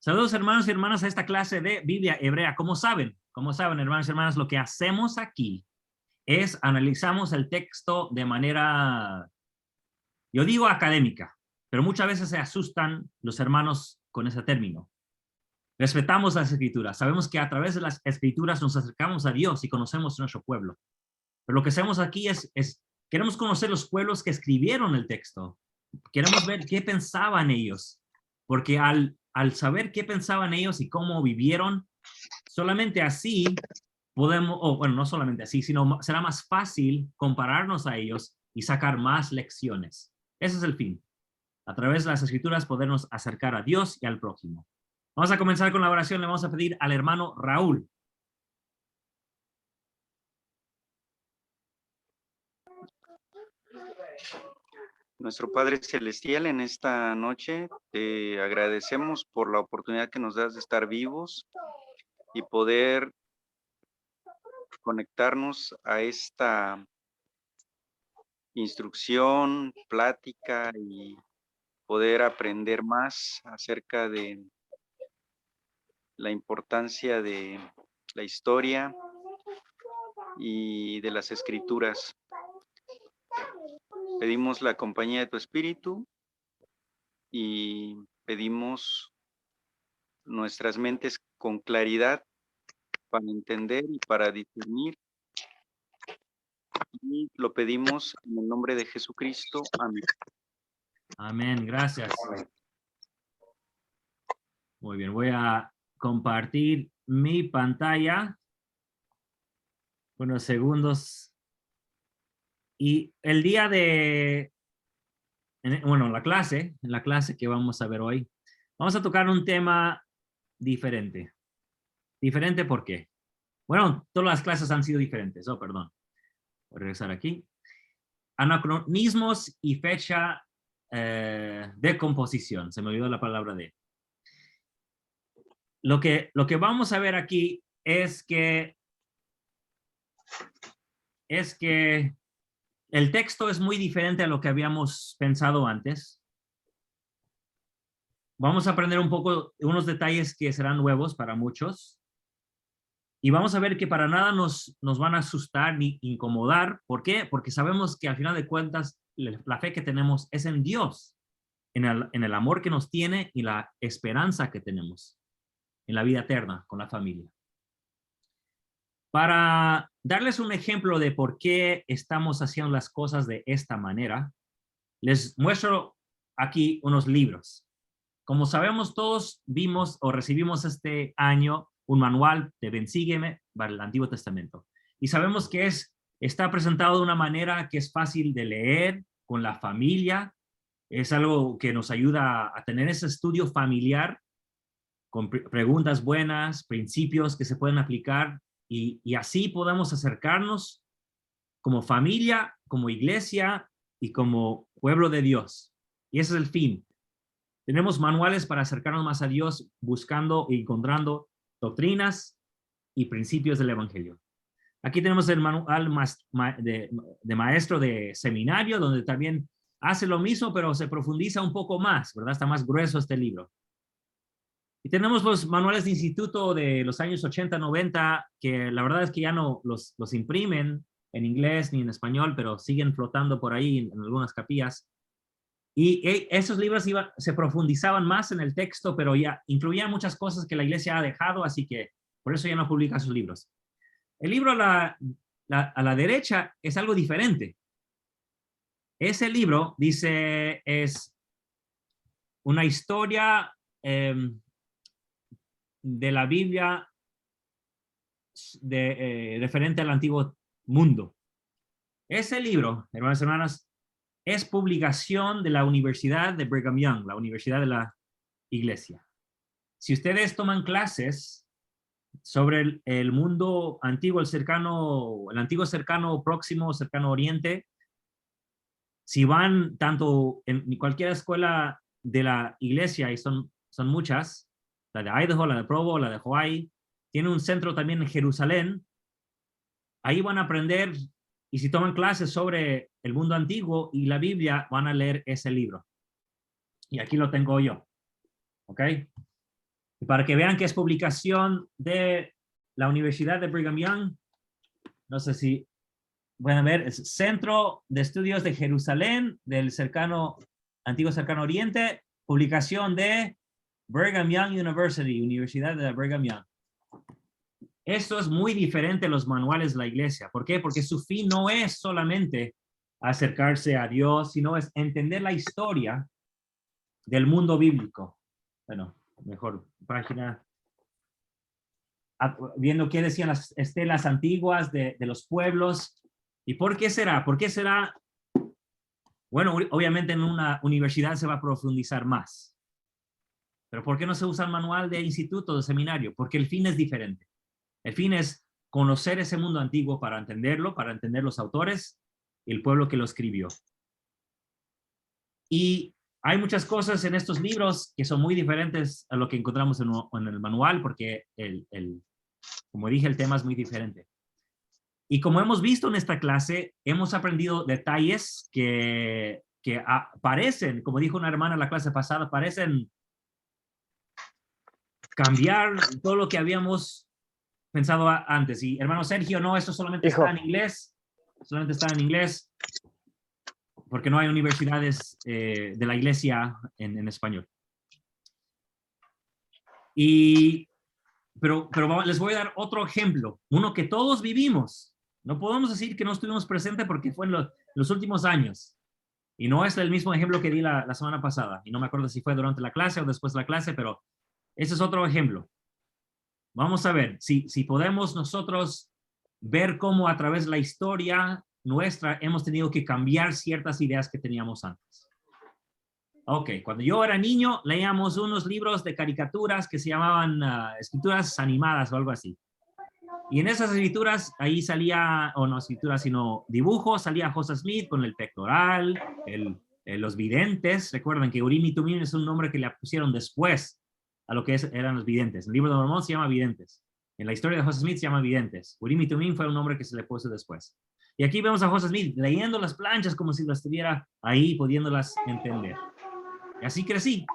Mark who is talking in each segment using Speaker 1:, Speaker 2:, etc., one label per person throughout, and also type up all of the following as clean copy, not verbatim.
Speaker 1: Saludos hermanos y hermanas a esta clase de Biblia hebrea. Como saben, hermanos y hermanas, lo que hacemos aquí es analizamos el texto de manera, yo digo académica, pero muchas veces se asustan los hermanos con ese término. Respetamos las escrituras, sabemos que a través de las escrituras nos acercamos a Dios y conocemos nuestro pueblo. Pero lo que hacemos aquí es queremos conocer los pueblos que escribieron el texto. Queremos ver qué pensaban ellos, porque al saber qué pensaban ellos y cómo vivieron, solamente así podemos, bueno, no solamente así, sino será más fácil compararnos a ellos y sacar más lecciones. Ese es el fin. A través de las escrituras podernos acercar a Dios y al prójimo. Vamos a comenzar con la oración. Le vamos a pedir al hermano Raúl.
Speaker 2: Nuestro Padre Celestial, en esta noche te agradecemos por la oportunidad que nos das de estar vivos y poder conectarnos a esta instrucción, plática y poder aprender más acerca de la importancia de la historia y de las escrituras. Pedimos la compañía de tu Espíritu y pedimos nuestras mentes con claridad para entender y para discernir. Y lo pedimos en el nombre de Jesucristo. Amén.
Speaker 1: Amén, gracias. Muy bien, voy a compartir mi pantalla. Unos segundos. Y el día de, bueno, en la clase que vamos a ver hoy, vamos a tocar un tema diferente. ¿Diferente por qué? Bueno, todas las clases han sido diferentes. Oh, perdón. Voy a regresar aquí. Anacronismos y fecha de composición. Se me olvidó la palabra de. Lo que vamos a ver aquí es que el texto es muy diferente a lo que habíamos pensado antes. Vamos a aprender un poco unos detalles que serán nuevos para muchos. Y vamos a ver que para nada nos van a asustar ni incomodar. ¿Por qué? Porque sabemos que al final de cuentas la fe que tenemos es en Dios, en el amor que nos tiene y la esperanza que tenemos en la vida eterna con la familia. Para darles un ejemplo de por qué estamos haciendo las cosas de esta manera, les muestro aquí unos libros. Como sabemos, todos vimos o recibimos este año un manual de Ven, Sígueme para el Antiguo Testamento. Y sabemos que está presentado de una manera que es fácil de leer con la familia. Es algo que nos ayuda a tener ese estudio familiar con preguntas buenas, principios que se pueden aplicar y así podemos acercarnos como familia, como iglesia y como pueblo de Dios. Y ese es el fin. Tenemos manuales para acercarnos más a Dios buscando y encontrando doctrinas y principios del Evangelio. Aquí tenemos el manual de maestro de seminario, donde también hace lo mismo, pero se profundiza un poco más, ¿verdad? Está más grueso este libro. Y tenemos los manuales de instituto de los años 80, 90, que la verdad es que ya no los imprimen en inglés ni en español, pero siguen flotando por ahí en algunas capillas. Y esos libros se profundizaban más en el texto, pero ya incluían muchas cosas que la iglesia ha dejado, así que por eso ya no publica sus libros. El libro a la derecha es algo diferente. Ese libro dice, es una historia de la Biblia referente al antiguo mundo. Ese libro, hermanos y hermanas, es publicación de la Universidad de Brigham Young, la Universidad de la Iglesia. Si ustedes toman clases sobre el mundo antiguo, el antiguo cercano, próximo, cercano oriente, si van tanto en cualquier escuela de la iglesia, y son muchas, la de Idaho, la de Provo, la de Hawaii, tiene un centro también en Jerusalén, ahí van a aprender, y si toman clases sobre el mundo antiguo y la Biblia, van a leer ese libro. Y aquí lo tengo yo. ¿Ok? Y para que vean que es publicación de la Universidad de Brigham Young, no sé si pueden ver, es Centro de Estudios de Jerusalén, del antiguo cercano oriente, publicación de Brigham Young University, Universidad de Brigham Young. Esto es muy diferente a los manuales de la iglesia. ¿Por qué? Porque su fin no es solamente acercarse a Dios, sino es entender la historia del mundo bíblico. Bueno, mejor página. Viendo qué decían las estelas antiguas de los pueblos. ¿Y por qué será? ¿Por qué será? Bueno, obviamente en una universidad se va a profundizar más. Pero ¿por qué no se usa el manual de instituto, de seminario? Porque el fin es diferente. El fin es conocer ese mundo antiguo para entenderlo, para entender los autores y el pueblo que lo escribió. Y hay muchas cosas en estos libros que son muy diferentes a lo que encontramos en el manual, porque como dije, el tema es muy diferente. Y como hemos visto en esta clase, hemos aprendido detalles que parecen, como dijo una hermana en la clase pasada, parecen cambiar todo lo que habíamos pensado antes. Y hermano Sergio, no, esto solamente está en inglés, porque no hay universidades de la iglesia en español. Pero les voy a dar otro ejemplo, uno que todos vivimos. No podemos decir que no estuvimos presentes porque fue en los últimos años. Y no es el mismo ejemplo que di la semana pasada. Y no me acuerdo si fue durante la clase o después de la clase, pero ese es otro ejemplo. Vamos a ver si podemos nosotros ver cómo a través de la historia nuestra hemos tenido que cambiar ciertas ideas que teníamos antes. Ok, cuando yo era niño leíamos unos libros de caricaturas que se llamaban escrituras animadas o algo así. Y en esas escrituras, ahí salía, o no escrituras, sino dibujos, salía Joseph Smith con el pectoral, los videntes. Recuerden que Urim y Tumim es un nombre que le pusieron después a lo que eran los videntes. En el libro de Mormón se llama videntes. En la historia de Joseph Smith se llama videntes. Urim y Tumim fue un nombre que se le puso después. Y aquí vemos a Joseph Smith leyendo las planchas como si las estuviera ahí, pudiéndolas entender. Y así crecí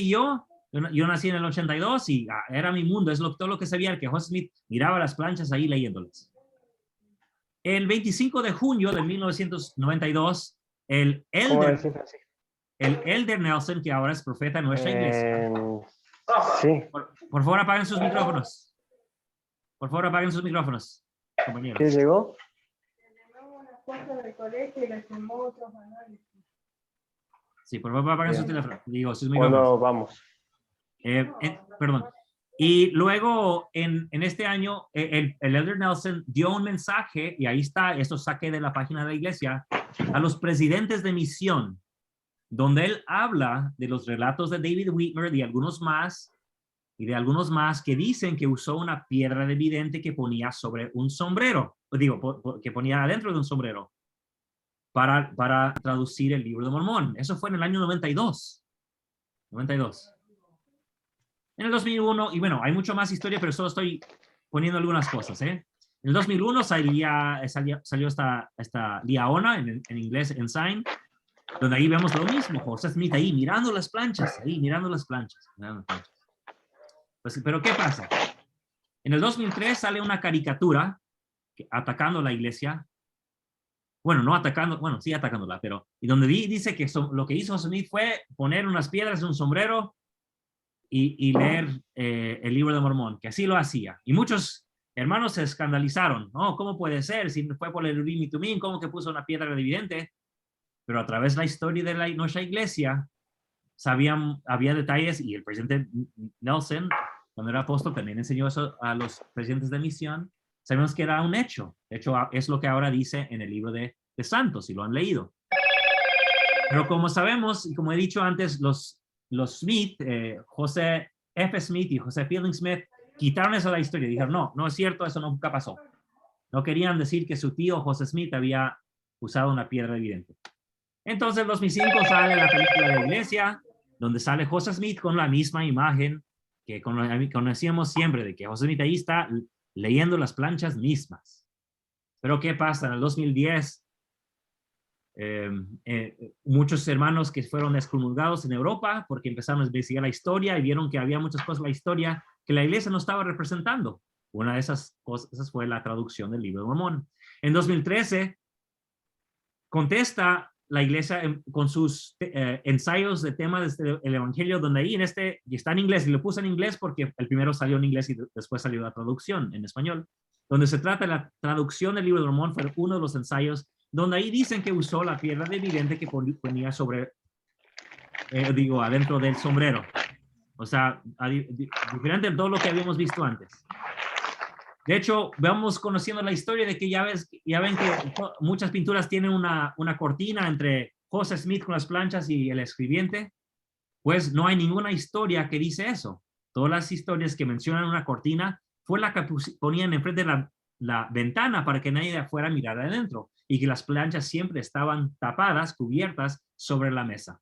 Speaker 1: yo. Yo nací en el 82 y era mi mundo, es todo lo que sabía, que Joseph Smith miraba las planchas ahí leyéndolas. El 25 de junio de 1992, el Elder Nelson, que ahora es profeta en nuestra iglesia.
Speaker 3: Sí.
Speaker 1: Por favor, apaguen sus micrófonos. Por favor, apaguen sus micrófonos, compañeros.
Speaker 3: ¿Qué llegó?
Speaker 1: Sí, por favor, apaguen sus teléfonos. Digo, sus micrófonos.
Speaker 3: Bueno, vamos.
Speaker 1: Perdón. Y luego, en este año, el Elder Nelson dio un mensaje, y ahí está, esto saqué de la página de la iglesia, a los presidentes de misión, donde él habla de los relatos de David Whitmer y de algunos más que dicen que usó una piedra de vidente que ponía sobre un sombrero, que ponía adentro de un sombrero, para traducir el libro de Mormón. Eso fue en el año 92. En el 2001, y bueno, hay mucho más historia, pero solo estoy poniendo algunas cosas, ¿eh? En el 2001 salió esta Liaona, en inglés, Ensign, donde ahí vemos lo mismo, Joseph Smith ahí mirando las planchas. Pues, pero ¿qué pasa? En el 2003 sale una caricatura atacando la iglesia. Bueno, no atacando, bueno, sí atacándola, pero y donde dice que lo que hizo Smith fue poner unas piedras en un sombrero y leer el libro de Mormón, que así lo hacía. Y muchos hermanos se escandalizaron. No, ¿cómo puede ser? Si fue por el Urim y Tumim, ¿cómo que puso una piedra de vidente? Pero a través de la historia de nuestra iglesia, había detalles, y el presidente Nelson, cuando era apóstol, también enseñó eso a los presidentes de misión. Sabemos que era un hecho. De hecho, es lo que ahora dice en el libro de Santos, si lo han leído. Pero como sabemos, y como he dicho antes, los Smith, José F. Smith y José Fielding Smith, quitaron eso de la historia. Dijeron, no es cierto, eso nunca pasó. No querían decir que su tío José Smith había usado una piedra evidente. Entonces, en 2005 sale la película de la iglesia, donde sale José Smith con la misma imagen que conocíamos siempre, de que José Smith ahí está leyendo las planchas mismas. Pero ¿qué pasa? En el 2010 muchos hermanos que fueron excomulgados en Europa porque empezaron a investigar la historia y vieron que había muchas cosas en la historia que la iglesia no estaba representando. Una de esas cosas fue la traducción del Libro de Mormón. En 2013 contesta la iglesia con sus ensayos de temas del Evangelio, donde ahí y está en inglés, y lo puse en inglés porque el primero salió en inglés y después salió la traducción en español, donde se trata de la traducción del Libro de Mormón. Fue uno de los ensayos donde ahí dicen que usó la piedra de vidente que ponía adentro del sombrero. O sea, diferente de todo lo que habíamos visto antes. De hecho, vamos conociendo la historia de que ya ven que muchas pinturas tienen una cortina entre Joseph Smith con las planchas y el escribiente. Pues no hay ninguna historia que dice eso. Todas las historias que mencionan una cortina fue la que ponían enfrente de la ventana para que nadie de afuera mirara adentro, y que las planchas siempre estaban tapadas, cubiertas sobre la mesa.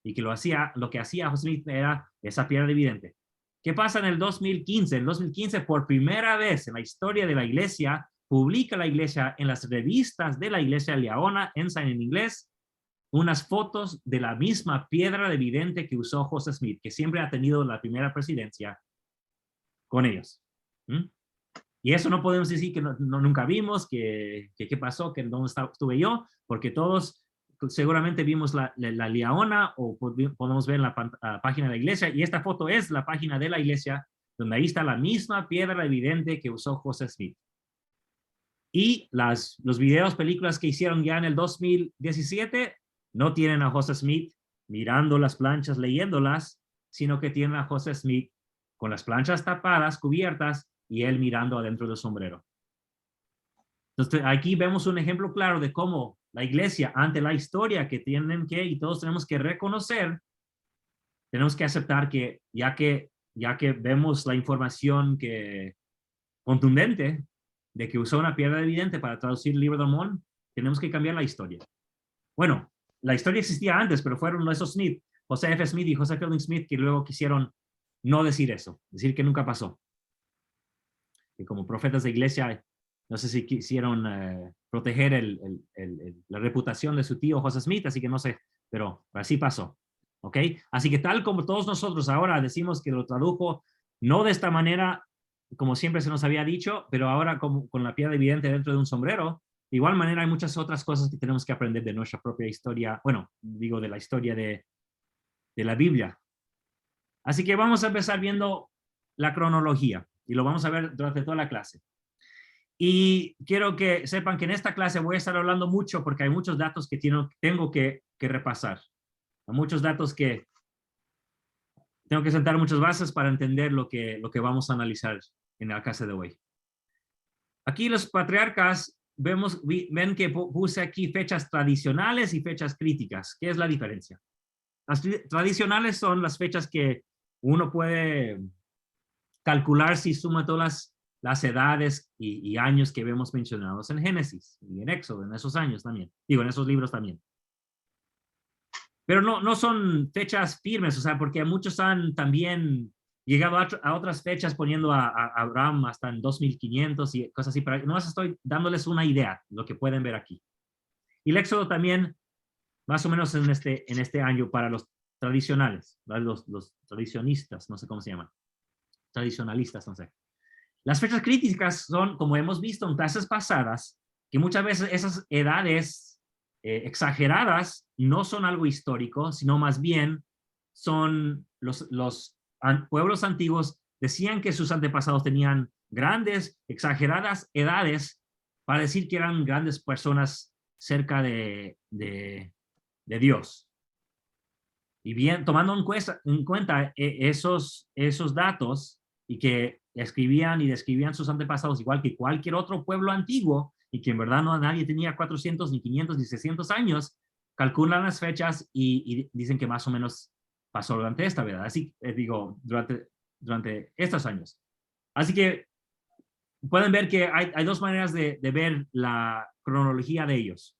Speaker 1: Y que lo que hacía Joseph Smith era esa piedra de vidente. ¿Qué pasa en el 2015? En el 2015, por primera vez en la historia de la iglesia, publica la iglesia en las revistas de la iglesia Liahona, Ensign en inglés, unas fotos de la misma piedra de vidente que usó Joseph Smith, que siempre ha tenido la primera presidencia con ellos. Y eso no podemos decir que nunca vimos, que qué pasó, que dónde estuve yo, porque todos seguramente vimos la Liahona o podemos ver en la página de la iglesia, y esta foto es la página de la iglesia, donde ahí está la misma piedra evidente que usó Joseph Smith. Y los videos, películas que hicieron ya en el 2017 no tienen a Joseph Smith mirando las planchas, leyéndolas, sino que tienen a Joseph Smith con las planchas tapadas, cubiertas, y él mirando adentro del sombrero. Entonces, aquí vemos un ejemplo claro de cómo la iglesia, ante la historia que tienen y todos tenemos que reconocer, tenemos que aceptar que ya que vemos la información contundente de que usó una piedra evidente para traducir el Libro de Mormón, tenemos que cambiar la historia. Bueno, la historia existía antes, pero fueron esos Smith, José F. Smith y José Fielding Smith, que luego quisieron no decir eso, decir que nunca pasó. Y como profetas de iglesia, no sé si quisieron proteger la reputación de su tío José Smith, así que no sé, pero así pasó. ¿Ok? Así que tal como todos nosotros ahora decimos que lo tradujo, no de esta manera, como siempre se nos había dicho, pero ahora con la piedra evidente dentro de un sombrero, de igual manera hay muchas otras cosas que tenemos que aprender de nuestra propia historia, bueno, digo de la historia de la Biblia. Así que vamos a empezar viendo la cronología, y lo vamos a ver durante toda la clase. Y quiero que sepan que en esta clase voy a estar hablando mucho porque hay muchos datos que tengo que repasar. Hay muchos datos que tengo que sentar muchas bases para entender lo que vamos a analizar en la clase de hoy. Aquí los patriarcas ven que puse aquí fechas tradicionales y fechas críticas. ¿Qué es la diferencia? Las tradicionales son las fechas que uno puede calcular si suma todas las edades y años que vemos mencionados en Génesis y en Éxodo, en esos años también. Digo, en esos libros también. Pero no son fechas firmes, o sea, porque muchos han también llegado a otras fechas poniendo a Abraham hasta en 2500 y cosas así, pero nomás estoy dándoles una idea, lo que pueden ver aquí. Y el Éxodo también, más o menos en este año para los tradicionales, los tradicionistas, no sé cómo se llaman, tradicionalistas, no sé. Las fechas críticas son, como hemos visto en clases pasadas, que muchas veces esas edades exageradas no son algo histórico, sino más bien son los pueblos antiguos decían que sus antepasados tenían grandes, exageradas edades para decir que eran grandes personas cerca de Dios. Y bien, tomando en cuenta esos datos y que escribían y describían sus antepasados igual que cualquier otro pueblo antiguo y que en verdad nadie tenía 400, ni 500, ni 600 años, calculan las fechas y dicen que más o menos pasó durante esta, ¿verdad? Así, durante estos años. Así que pueden ver que hay dos maneras de ver la cronología de ellos.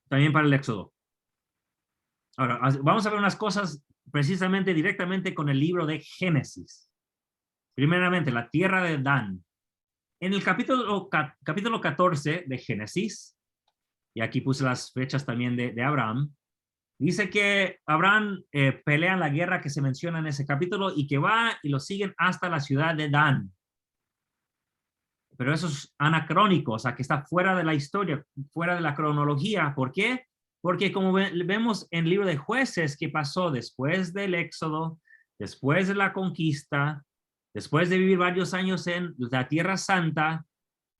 Speaker 1: También para el Éxodo. Ahora, vamos a ver unas cosas precisamente directamente con el libro de Génesis. Primeramente, la tierra de Dan. En el capítulo 14 de Génesis, y aquí puse las fechas también de Abraham, dice que Abraham pelea en la guerra que se menciona en ese capítulo y que va y lo siguen hasta la ciudad de Dan. Pero eso es anacrónico, o sea, que está fuera de la historia, fuera de la cronología. ¿Por qué? Porque como vemos en el libro de Jueces, que pasó después del Éxodo, después de la conquista, después de vivir varios años en la Tierra Santa,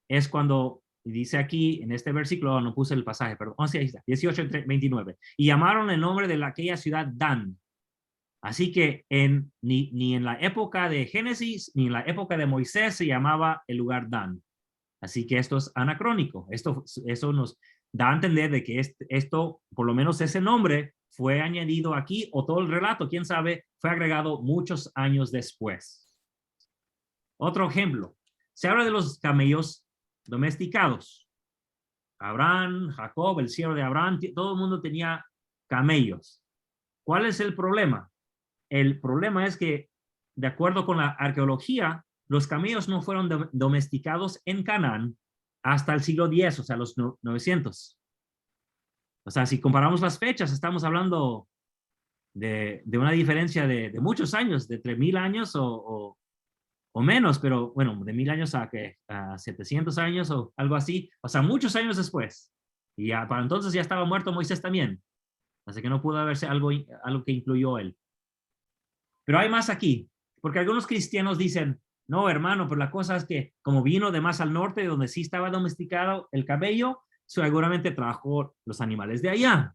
Speaker 1: es cuando dice aquí, en este versículo, no puse el pasaje, perdón, ahí está, 18:29, y llamaron el nombre de aquella ciudad Dan. Así que ni en la época de Génesis, ni en la época de Moisés se llamaba el lugar Dan. Así que esto es anacrónico. Eso nos da a entender de que esto, por lo menos ese nombre, fue añadido aquí, o todo el relato, quién sabe, fue agregado muchos años después. Otro ejemplo, se habla de los camellos domesticados. Abraham, Jacob, el siervo de Abraham, todo el mundo tenía camellos. ¿Cuál es el problema? El problema es que, de acuerdo con la arqueología, los camellos no fueron domesticados en Canaán hasta el siglo X, o sea, los 900. O sea, si comparamos las fechas, estamos hablando de una diferencia de muchos años, de 3000 años o menos, pero bueno, de 1000 años a 700 años o algo así, o sea, muchos años después. Y para entonces ya estaba muerto Moisés también. Así que no pudo haberse algo que incluyó él. Pero hay más aquí, porque algunos cristianos dicen, no, hermano, pero la cosa es que como vino de más al norte, donde sí estaba domesticado el camello, seguramente trajo los animales de allá.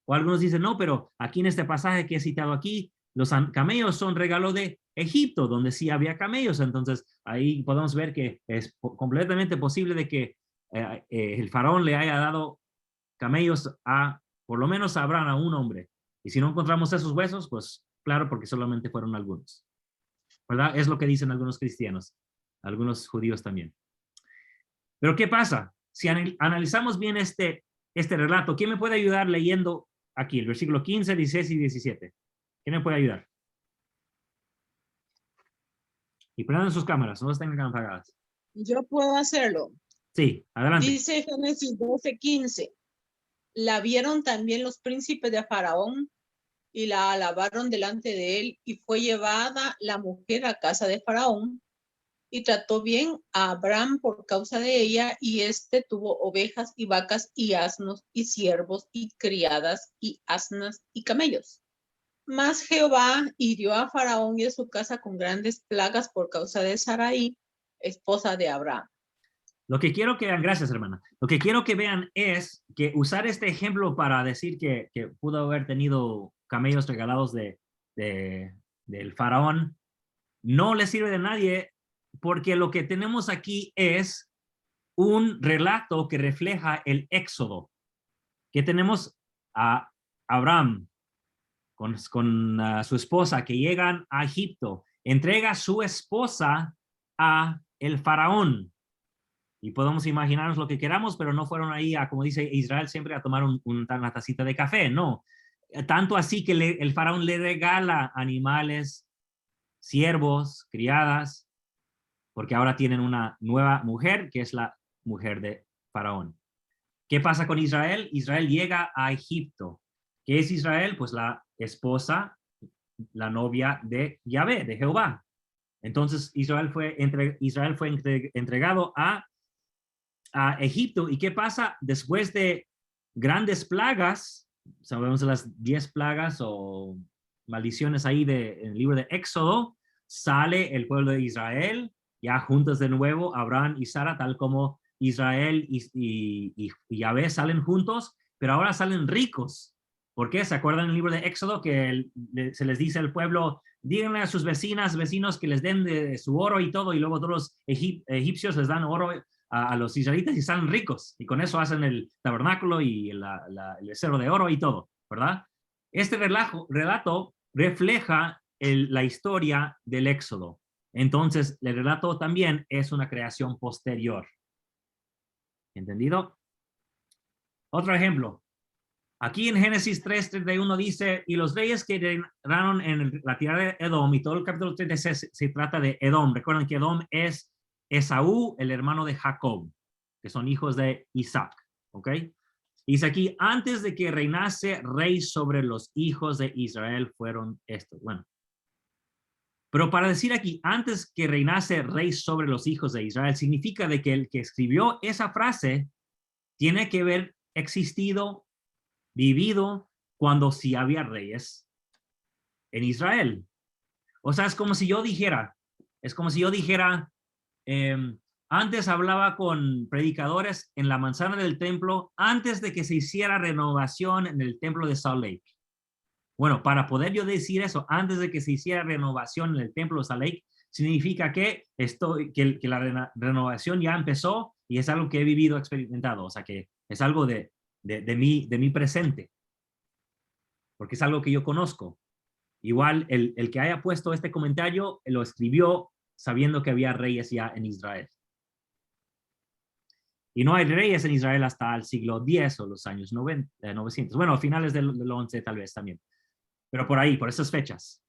Speaker 1: O algunos dicen, no, pero aquí en este pasaje que he citado aquí, los camellos son regalo de Egipto, donde sí había camellos. Entonces, ahí podemos ver que es completamente posible de que el faraón le haya dado camellos por lo menos a Abraham, a un hombre. Y si no encontramos esos huesos, pues claro, porque solamente fueron algunos. ¿Verdad? Es lo que dicen algunos cristianos, algunos judíos también. Pero ¿qué pasa? Si analizamos bien este relato, ¿quién me puede ayudar leyendo aquí el versículo 15, 16 y 17? ¿Quién me puede ayudar? Y prendan sus cámaras, no estén apagadas.
Speaker 3: Yo puedo hacerlo.
Speaker 1: Sí, adelante.
Speaker 3: Dice Génesis 12:15. La vieron también los príncipes de Faraón y la alabaron delante de él, y fue llevada la mujer a casa de Faraón, y trató bien a Abraham por causa de ella, y éste tuvo ovejas y vacas y asnos y siervos y criadas y asnas y camellos. Mas Jehová hirió a Faraón y a su casa con grandes plagas por causa de Sarai, esposa de Abraham.
Speaker 1: Lo que quiero que vean, gracias hermana, lo que quiero que vean es que usar este ejemplo para decir que pudo haber tenido camellos regalados del faraón, no le sirve de nadie, porque lo que tenemos aquí es un relato que refleja el éxodo, que tenemos a Abraham con su esposa que llegan a Egipto, entrega a su esposa a el faraón. Y podemos imaginarnos lo que queramos, pero no fueron ahí como dice Israel, siempre a tomar una tacita de café, no. Tanto así que el faraón le regala animales, siervos, criadas, porque ahora tienen una nueva mujer, que es la mujer de faraón. ¿Qué pasa con Israel? Israel llega a Egipto. ¿Qué es Israel? Pues la esposa, la novia de Yahvé, de Jehová. Entonces Israel fue entregado a Egipto. ¿Y qué pasa? Después de grandes plagas, sabemos las 10 plagas o maldiciones ahí en el libro de Éxodo, sale el pueblo de Israel, ya juntos de nuevo, Abraham y Sara, tal como Israel y Yahvé salen juntos, pero ahora salen ricos. ¿Por qué? ¿Se acuerdan del libro de Éxodo que se les dice al pueblo, díganle a sus vecinos que les den de su oro y todo, y luego todos los egipcios les dan oro a los israelitas y salen ricos, y con eso hacen el tabernáculo y el becerro de oro y todo, ¿verdad? Este relato refleja la historia del Éxodo. Entonces, el relato también es una creación posterior. ¿Entendido? Otro ejemplo. Aquí en Génesis 3:31 dice, y los reyes que reinaron en la tierra de Edom, y todo el capítulo 36 se trata de Edom. Recuerden que Edom es Esaú, el hermano de Jacob, que son hijos de Isaac, ¿ok? Dice aquí, antes de que reinase rey sobre los hijos de Israel fueron estos. Bueno, pero para decir aquí, antes que reinase rey sobre los hijos de Israel, significa de que el que escribió esa frase tiene que haber existido, vivido, cuando sí había reyes en Israel. O sea, es como si yo dijera, antes hablaba con predicadores en la manzana del templo antes de que se hiciera renovación en el templo de Salt Lake. Bueno, para poder yo decir eso, antes de que se hiciera renovación en el templo de Salt Lake, significa que la renovación ya empezó y es algo que he vivido, experimentado. O sea, que es algo de mi presente, porque es algo que yo conozco. Igual, el que haya puesto este comentario, lo escribió sabiendo que había reyes ya en Israel. Y no hay reyes en Israel hasta el siglo X o los años 900. Bueno, a finales del 11 tal vez también. Pero por ahí, por esas fechas.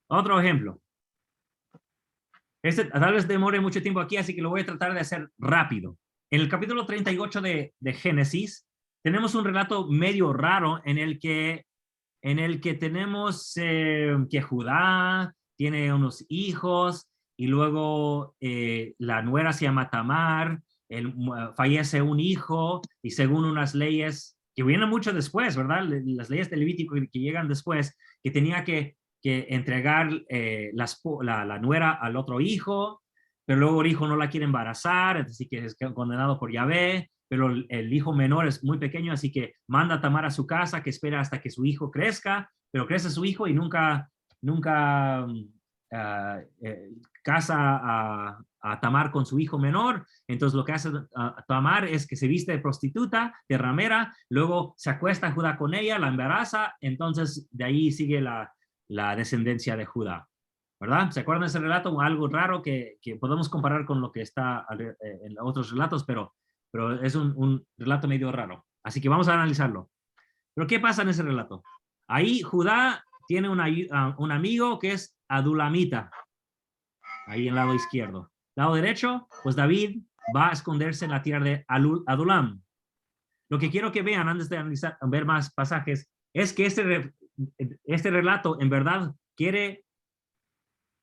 Speaker 1: Otro ejemplo. Este tal vez demore mucho tiempo aquí, así que lo voy a tratar de hacer rápido. En el capítulo 38 de Génesis, tenemos un relato medio raro en el que tenemos que Judá tiene unos hijos y luego la nuera se llama Tamar, fallece un hijo y según unas leyes que vienen mucho después, ¿verdad? Las leyes de Levítico que llegan después, que tenía que entregar la nuera al otro hijo, pero luego el hijo no la quiere embarazar, así que es condenado por Yahvé, pero el hijo menor es muy pequeño, así que manda a Tamar a su casa, que espera hasta que su hijo crezca, pero crece su hijo y nunca casa a Tamar con su hijo menor. Entonces lo que hace Tamar es que se viste de prostituta, de ramera, luego se acuesta Judá con ella, la embaraza, entonces de ahí sigue la descendencia de Judá, ¿verdad? ¿Se acuerdan de ese relato? Algo raro que podemos comparar con lo que está en otros relatos, pero es un relato medio raro. Así que vamos a analizarlo. Pero ¿qué pasa en ese relato? Ahí Judá tiene un amigo que es Adulamita, ahí en el lado izquierdo. Lado derecho, pues David va a esconderse en la tierra de Adulam. Lo que quiero que vean antes de analizar, ver más pasajes, es que este relato en verdad quiere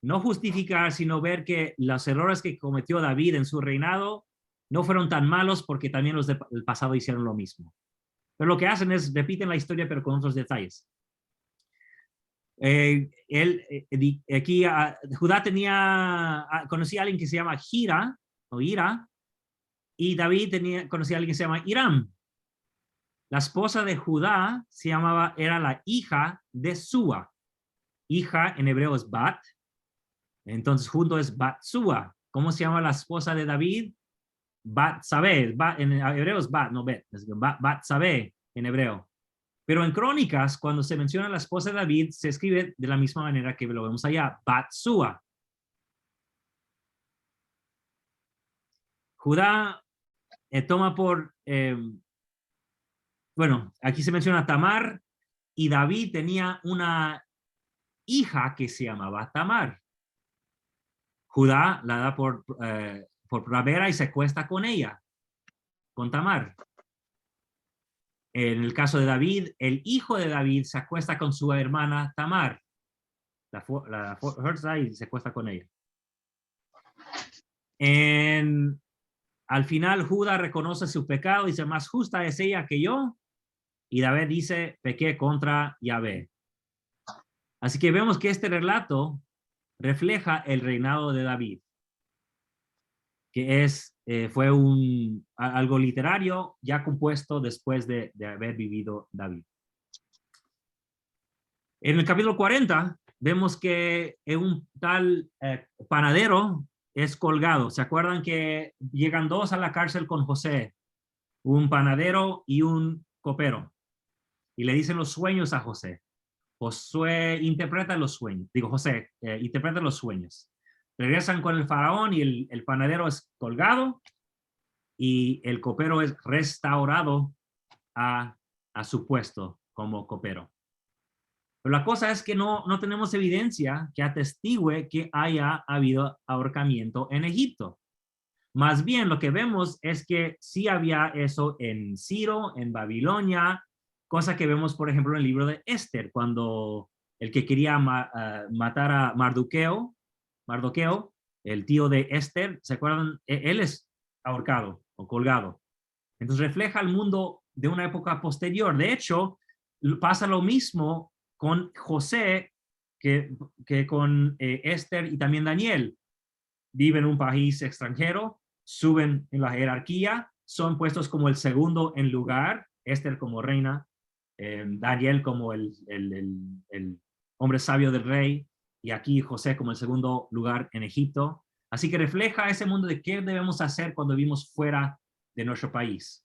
Speaker 1: no justificar, sino ver que los errores que cometió David en su reinado no fueron tan malos porque también los del pasado hicieron lo mismo. Pero lo que hacen es repiten la historia pero con otros detalles. Aquí Judá conocía a alguien que se llama Gira o Ira, y David conocía a alguien que se llama Hiram. La esposa de Judá era la hija de Sua. Hija en hebreo es Bat, entonces junto es Bat-Sua. ¿Cómo se llama la esposa de David? Bat-Sabé. En hebreo es Bat, no Bet. Bat-Sabé en hebreo. Pero en Crónicas, cuando se menciona la esposa de David, se escribe de la misma manera que lo vemos allá, Bat-Sua. Judá toma bueno, aquí se menciona Tamar, y David tenía una hija que se llamaba Tamar. Judá la da por ramera y se acuesta con ella, con Tamar. En el caso de David, el hijo de David se acuesta con su hermana Tamar. La fuerza y se acuesta con ella. Al final, Judá reconoce su pecado y dice, más justa es ella que yo. Y David dice, pequé contra Yahvé. Así que vemos que este relato refleja el reinado de David, que fue algo literario ya compuesto después de haber vivido David. En el capítulo 40 vemos que un tal panadero es colgado. ¿Se acuerdan que llegan dos a la cárcel con José? Un panadero y un copero. Y le dicen los sueños a José. José interpreta los sueños. José interpreta los sueños. Regresan con el faraón y el panadero es colgado y el copero es restaurado a su puesto como copero. Pero la cosa es que no tenemos evidencia que atestigue que haya habido ahorcamiento en Egipto. Más bien lo que vemos es que sí había eso en Ciro, en Babilonia, cosa que vemos, por ejemplo, en el libro de Esther, cuando el que quería matar a Mardoqueo, el tío de Esther, ¿se acuerdan? Él es ahorcado o colgado. Entonces refleja el mundo de una época posterior. De hecho, pasa lo mismo con José que con Esther y también Daniel. Viven en un país extranjero, suben en la jerarquía, son puestos como el segundo en lugar, Esther como reina, Daniel como el hombre sabio del rey, y aquí José como el segundo lugar en Egipto. Así que refleja ese mundo de qué debemos hacer cuando vivimos fuera de nuestro país.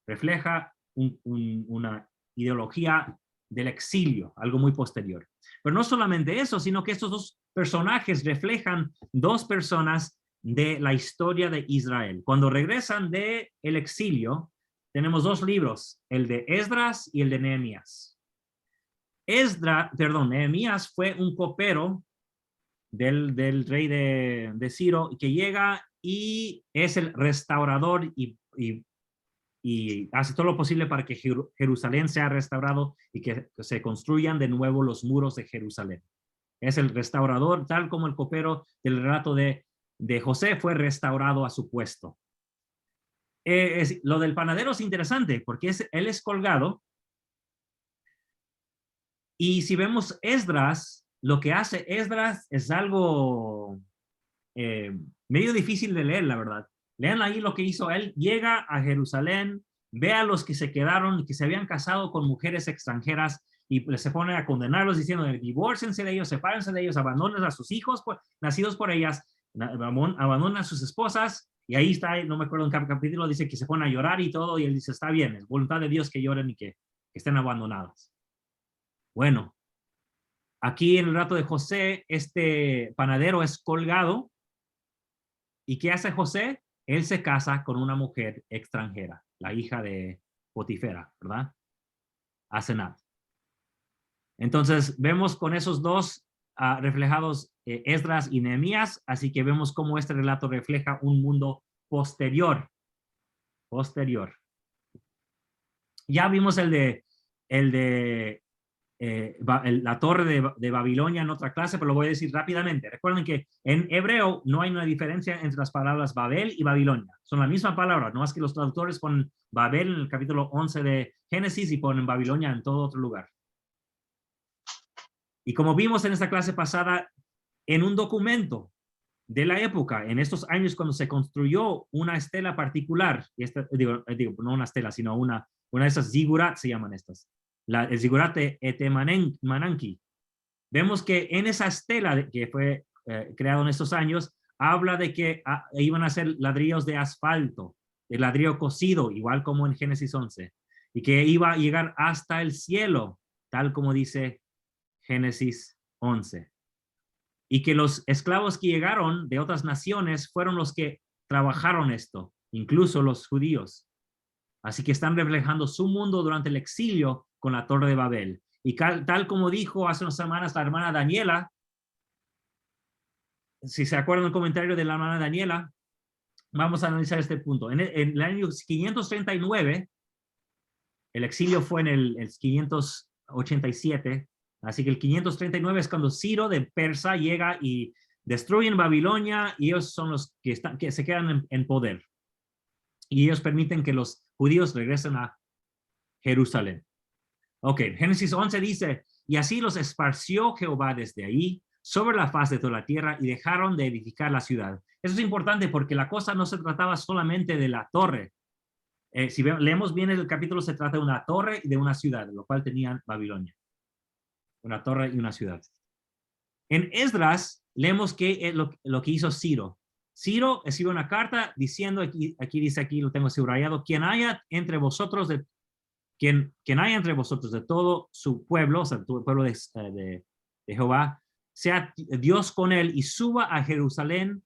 Speaker 1: Refleja una ideología del exilio, algo muy posterior. Pero no solamente eso, sino que estos dos personajes reflejan dos personas de la historia de Israel. Cuando regresan del exilio, tenemos dos libros, el de Esdras y el de Nehemías. Nehemías fue un copero del rey de Ciro que llega y es el restaurador y hace todo lo posible para que Jerusalén sea restaurado y que se construyan de nuevo los muros de Jerusalén. Es el restaurador, tal como el copero del relato de José fue restaurado a su puesto. Lo del panadero es interesante porque él es colgado. Y si vemos Esdras, lo que hace Esdras es algo medio difícil de leer, la verdad. Lean ahí lo que hizo él. Llega a Jerusalén, ve a los que se quedaron y que se habían casado con mujeres extranjeras y se pone a condenarlos diciendo, divórcense de ellos, sepárense de ellos, abandonen a sus hijos nacidos por ellas, abandonen a sus esposas. Y ahí está, no me acuerdo en qué capítulo, dice que se pone a llorar y todo, y él dice, está bien, es voluntad de Dios que lloren y que estén abandonados. Bueno, aquí en el relato de José, este panadero es colgado. ¿Y qué hace José? Él se casa con una mujer extranjera, la hija de Potifera, ¿verdad? Asenat. Entonces, vemos con esos dos reflejados Esdras y Nehemías, así que vemos cómo este relato refleja un mundo posterior. Ya vimos el de la torre de Babilonia en otra clase, pero lo voy a decir rápidamente. Recuerden que en hebreo no hay una diferencia entre las palabras Babel y Babilonia. Son la misma palabra, no más que los traductores ponen Babel en el capítulo 11 de Génesis y ponen Babilonia en todo otro lugar. Y como vimos en esta clase pasada, en un documento de la época, en estos años cuando se construyó una estela particular, y no una estela, sino una de esas zigurat se llaman estas, el zigurat de Etemanenki. Vemos que en esa estela que fue creado en estos años, habla de que iban a ser ladrillos de asfalto, de ladrillo cocido, igual como en Génesis 11, y que iba a llegar hasta el cielo, tal como dice Génesis 11. Y que los esclavos que llegaron de otras naciones fueron los que trabajaron esto, incluso los judíos. Así que están reflejando su mundo durante el exilio con la Torre de Babel. Y tal como dijo hace unas semanas la hermana Daniela, si se acuerdan del comentario de la hermana Daniela, vamos a analizar este punto. En el año 539, el exilio fue en el 587, así que el 539 es cuando Ciro de Persa llega y destruyen Babilonia y ellos son los que se quedan en poder. Y ellos permiten que los judíos regresen a Jerusalén. Ok, Génesis 11 dice, y así los esparció Jehová desde ahí sobre la faz de toda la tierra y dejaron de edificar la ciudad. Eso es importante porque la cosa no se trataba solamente de la torre. Si leemos bien el capítulo, se trata de una torre y de una ciudad, lo cual tenían Babilonia. Una torre y una ciudad. En Esdras leemos lo que hizo Ciro. Ciro escribió una carta diciendo, aquí dice, aquí lo tengo subrayado, quien haya entre vosotros de todo su pueblo, o sea, todo el pueblo de Jehová, sea Dios con él y suba a Jerusalén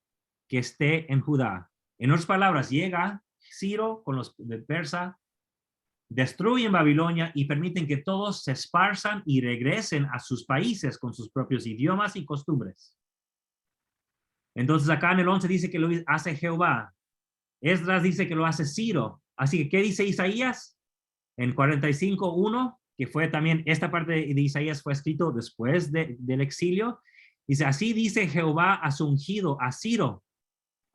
Speaker 1: que esté en Judá. En otras palabras, llega Ciro con los de Persa destruyen Babilonia y permiten que todos se esparzan y regresen a sus países con sus propios idiomas y costumbres. Entonces acá en el 11 dice que lo hace Jehová. Esdras dice que lo hace Ciro. Así que, ¿qué dice Isaías? En 45:1, que fue también, esta parte de Isaías fue escrito después del exilio. Dice, así dice Jehová a su ungido, a Ciro,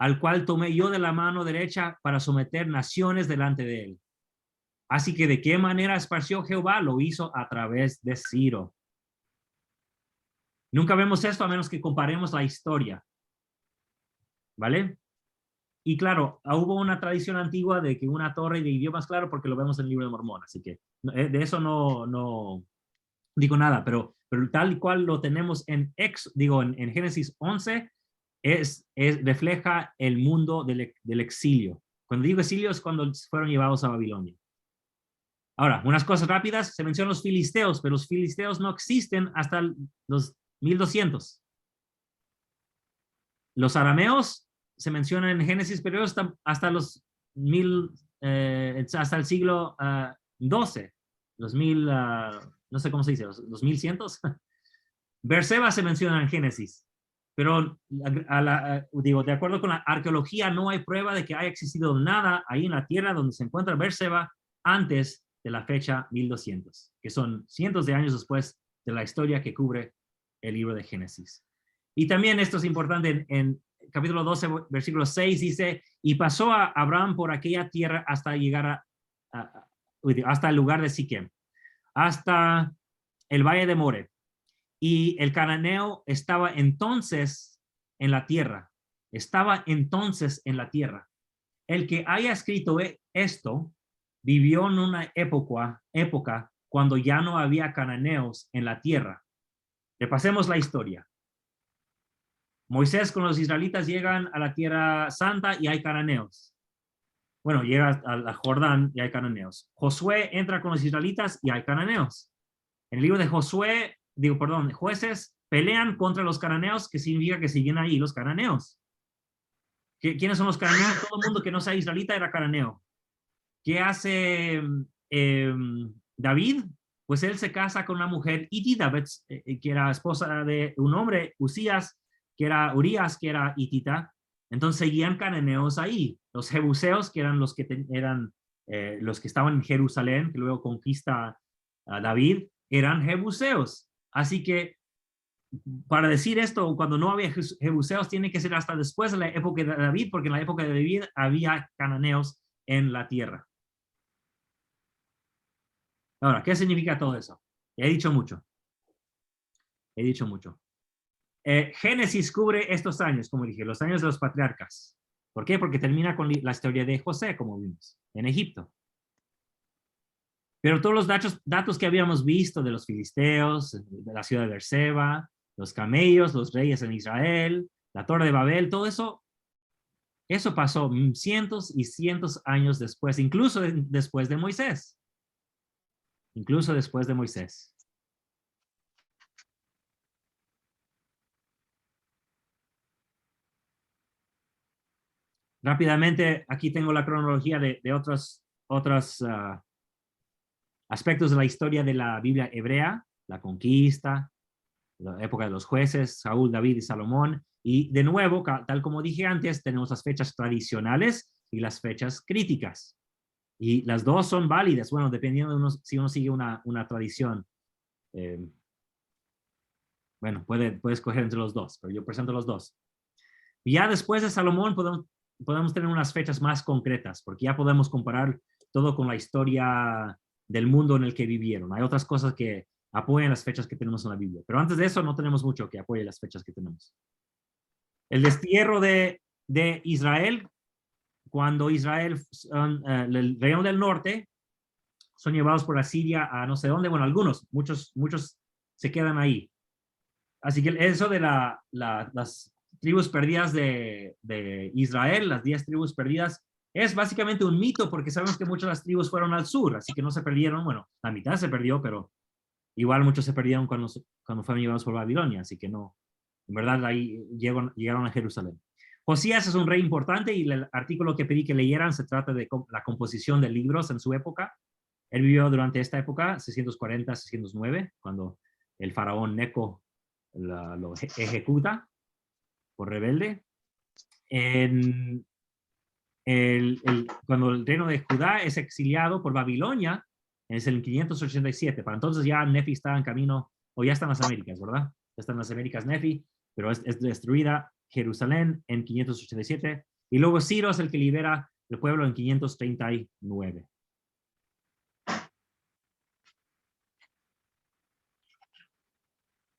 Speaker 1: al cual tomé yo de la mano derecha para someter naciones delante de él. Así que, ¿de qué manera esparció Jehová? Lo hizo a través de Ciro. Nunca vemos esto a menos que comparemos la historia. ¿Vale? Y claro, hubo una tradición antigua de que una torre de idiomas, claro, porque lo vemos en el libro de Mormón, así que de eso no digo nada, pero tal y cual lo tenemos en Génesis 11, refleja el mundo del exilio. Cuando digo exilio es cuando fueron llevados a Babilonia. Ahora, unas cosas rápidas, se mencionan los filisteos, pero los filisteos no existen hasta los 1200. Los arameos se mencionan en Génesis, pero hasta los hasta el siglo XII, los no sé cómo se dice, los 1100. Berseba se menciona en Génesis, pero de acuerdo con la arqueología no hay prueba de que haya existido nada ahí en la tierra donde se encuentra Berseba antes de la fecha 1200, que son cientos de años después de la historia que cubre el libro de Génesis. Y también esto es importante, en capítulo 12, versículo 6 dice, y pasó a Abraham por aquella tierra hasta llegar hasta el lugar de Siquem, hasta el valle de More. Y el cananeo estaba entonces en la tierra. Estaba entonces en la tierra. El que haya escrito esto vivió en una época cuando ya no había cananeos en la tierra. Repasemos la historia. Moisés con los israelitas llegan a la tierra santa y hay cananeos. Bueno, llega a Jordán y hay cananeos. Josué entra con los israelitas y hay cananeos. En el libro de Jueces pelean contra los cananeos, que significa que siguen ahí los cananeos. ¿Quiénes son los cananeos? Todo el mundo que no sea israelita era cananeo. ¿Qué hace David? Pues él se casa con una mujer hitita, que era esposa de un hombre, Urías, que era hitita. Entonces seguían cananeos ahí. Los jebuseos, que eran los que estaban en Jerusalén, que luego conquista a David, eran jebuseos. Así que para decir esto, cuando no había jebuseos, tiene que ser hasta después de la época de David, porque en la época de David había cananeos en la tierra. Ahora, ¿qué significa todo eso? He dicho mucho. Génesis cubre estos años, como dije, los años de los patriarcas. ¿Por qué? Porque termina con la historia de José, como vimos, en Egipto. Pero todos los datos que habíamos visto de los filisteos, de la ciudad de Berseba, los camellos, los reyes en Israel, la torre de Babel, todo eso pasó cientos y cientos de años después, incluso después de Moisés. Rápidamente, aquí tengo la cronología de otros aspectos de la historia de la Biblia hebrea, la conquista, la época de los jueces, Saúl, David y Salomón. Y de nuevo, tal como dije antes, tenemos las fechas tradicionales y las fechas críticas. Y las dos son válidas, bueno, dependiendo de si uno sigue una tradición. Bueno, puede escoger entre los dos, pero yo presento los dos. Y ya después de Salomón podemos tener unas fechas más concretas, porque ya podemos comparar todo con la historia del mundo en el que vivieron. Hay otras cosas que apoyan las fechas que tenemos en la Biblia, pero antes de eso no tenemos mucho que apoye las fechas que tenemos. El destierro de Israel, cuando Israel, el reino del norte, son llevados por Asiria a no sé dónde, bueno, muchos se quedan ahí. Así que eso de las tribus perdidas de Israel, las 10 tribus perdidas, es básicamente un mito, porque sabemos que muchas de las tribus fueron al sur, así que no se perdieron. Bueno, la mitad se perdió, pero igual muchos se perdieron cuando fueron llevados por Babilonia, así que no. En verdad, ahí llegaron a Jerusalén. Josías es un rey importante y el artículo que pedí que leyeran se trata de la composición de libros en su época. Él vivió durante esta época, 640-609, cuando el faraón Neco lo ejecuta por rebelde. Cuando el reino de Judá es exiliado por Babilonia, es el 587. Para entonces ya Nefi está en camino, o ya está en las Américas, ¿verdad? Ya está en las Américas Nefi, pero es destruida Jerusalén en 587. Y luego Ciro es el que libera el pueblo en 539.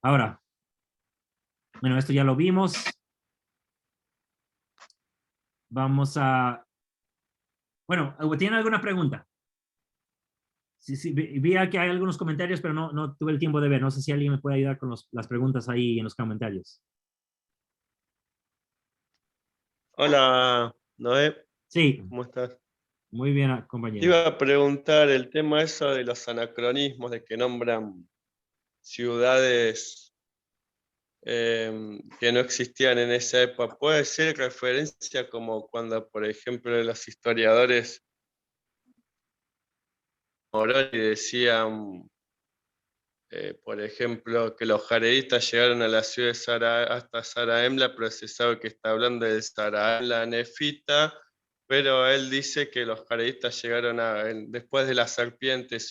Speaker 1: Ahora, bueno, esto ya lo vimos. Vamos a... Bueno, ¿tienen alguna pregunta? Sí, vi que hay algunos comentarios, pero no tuve el tiempo de ver. No sé si alguien me puede ayudar con las preguntas ahí en los comentarios.
Speaker 4: Hola, Noé,
Speaker 1: Sí,
Speaker 4: ¿cómo estás?
Speaker 1: muy bien,
Speaker 4: Te
Speaker 1: compañero.
Speaker 4: iba a preguntar el tema eso de los anacronismos, de que nombran ciudades que no existían en esa época. ¿Puede ser referencia como cuando, por ejemplo, los historiadores Moroni decían, por ejemplo, que los jaredistas llegaron a la ciudad de hasta Saraemla, pero se sabe que está hablando de Saraemla nefita, pero él dice que los jaredistas llegaron después de las serpientes,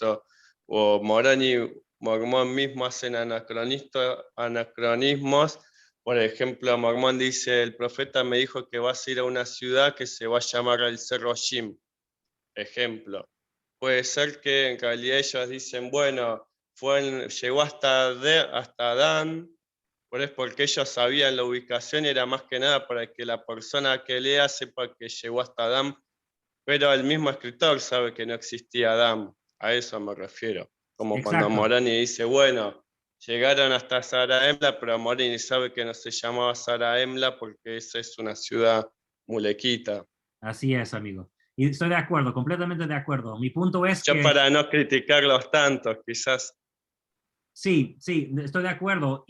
Speaker 4: o Moroni Mormón mismo hacen anacronismos. Por ejemplo, Mormón dice, el profeta me dijo que vas a ir a una ciudad que se va a llamar el Cerro Jim. Ejemplo. Puede ser que en realidad ellos dicen, bueno, llegó hasta Dan, pero es porque ellos sabían la ubicación y era más que nada para que la persona que lea sepa que llegó hasta Dan, pero el mismo escritor sabe que no existía Dan, a eso me refiero. Como cuando
Speaker 1: Exacto.
Speaker 4: Moroni dice, bueno, llegaron hasta Saraemla, pero Moroni sabe que no se llamaba Saraemla porque esa es una ciudad mulequita.
Speaker 1: Así es, amigo. Y estoy de acuerdo, completamente de acuerdo. Mi punto es
Speaker 4: Ya
Speaker 1: que...
Speaker 4: para no criticarlos tanto, quizás.
Speaker 1: Sí, estoy de acuerdo.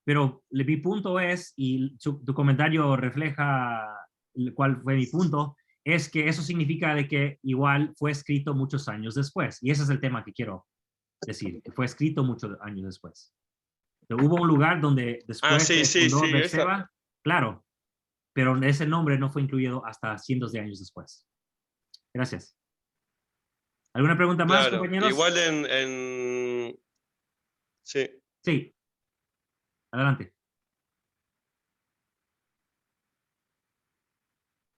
Speaker 1: Pero mi punto es, y tu comentario refleja cuál fue mi punto, es que eso significa de que igual fue escrito muchos años después. Y ese es el tema que quiero decir, que fue escrito muchos años después. Hubo un lugar donde después
Speaker 4: Sí,
Speaker 1: se fundó
Speaker 4: eso.
Speaker 1: Berseba, claro, pero ese nombre no fue incluido hasta cientos de años después. Gracias. ¿Alguna pregunta más,
Speaker 4: Claro,
Speaker 1: compañeros?
Speaker 4: igual sí.
Speaker 1: Sí, adelante.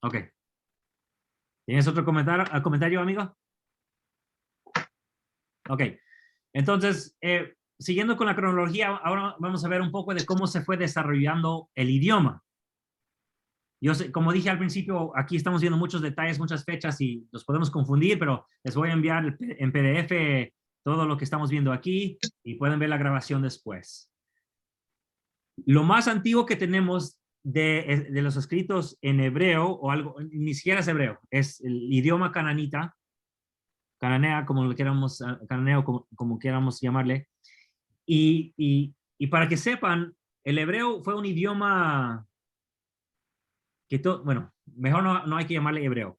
Speaker 1: Ok. ¿Tienes otro comentario, amigo? Ok. Entonces, siguiendo con la cronología, ahora vamos a ver un poco de cómo se fue desarrollando el idioma. Yo sé, como dije al principio, aquí estamos viendo muchos detalles, muchas fechas y los podemos confundir, pero les voy a enviar en PDF todo lo que estamos viendo aquí y pueden ver la grabación después. Lo más antiguo que tenemos de los escritos en hebreo, o algo, ni siquiera es hebreo, es el idioma cananita, cananea, como lo queramos, cananeo, como queramos llamarle. Y para que sepan, el hebreo fue un idioma que bueno, mejor no hay que llamarle hebreo.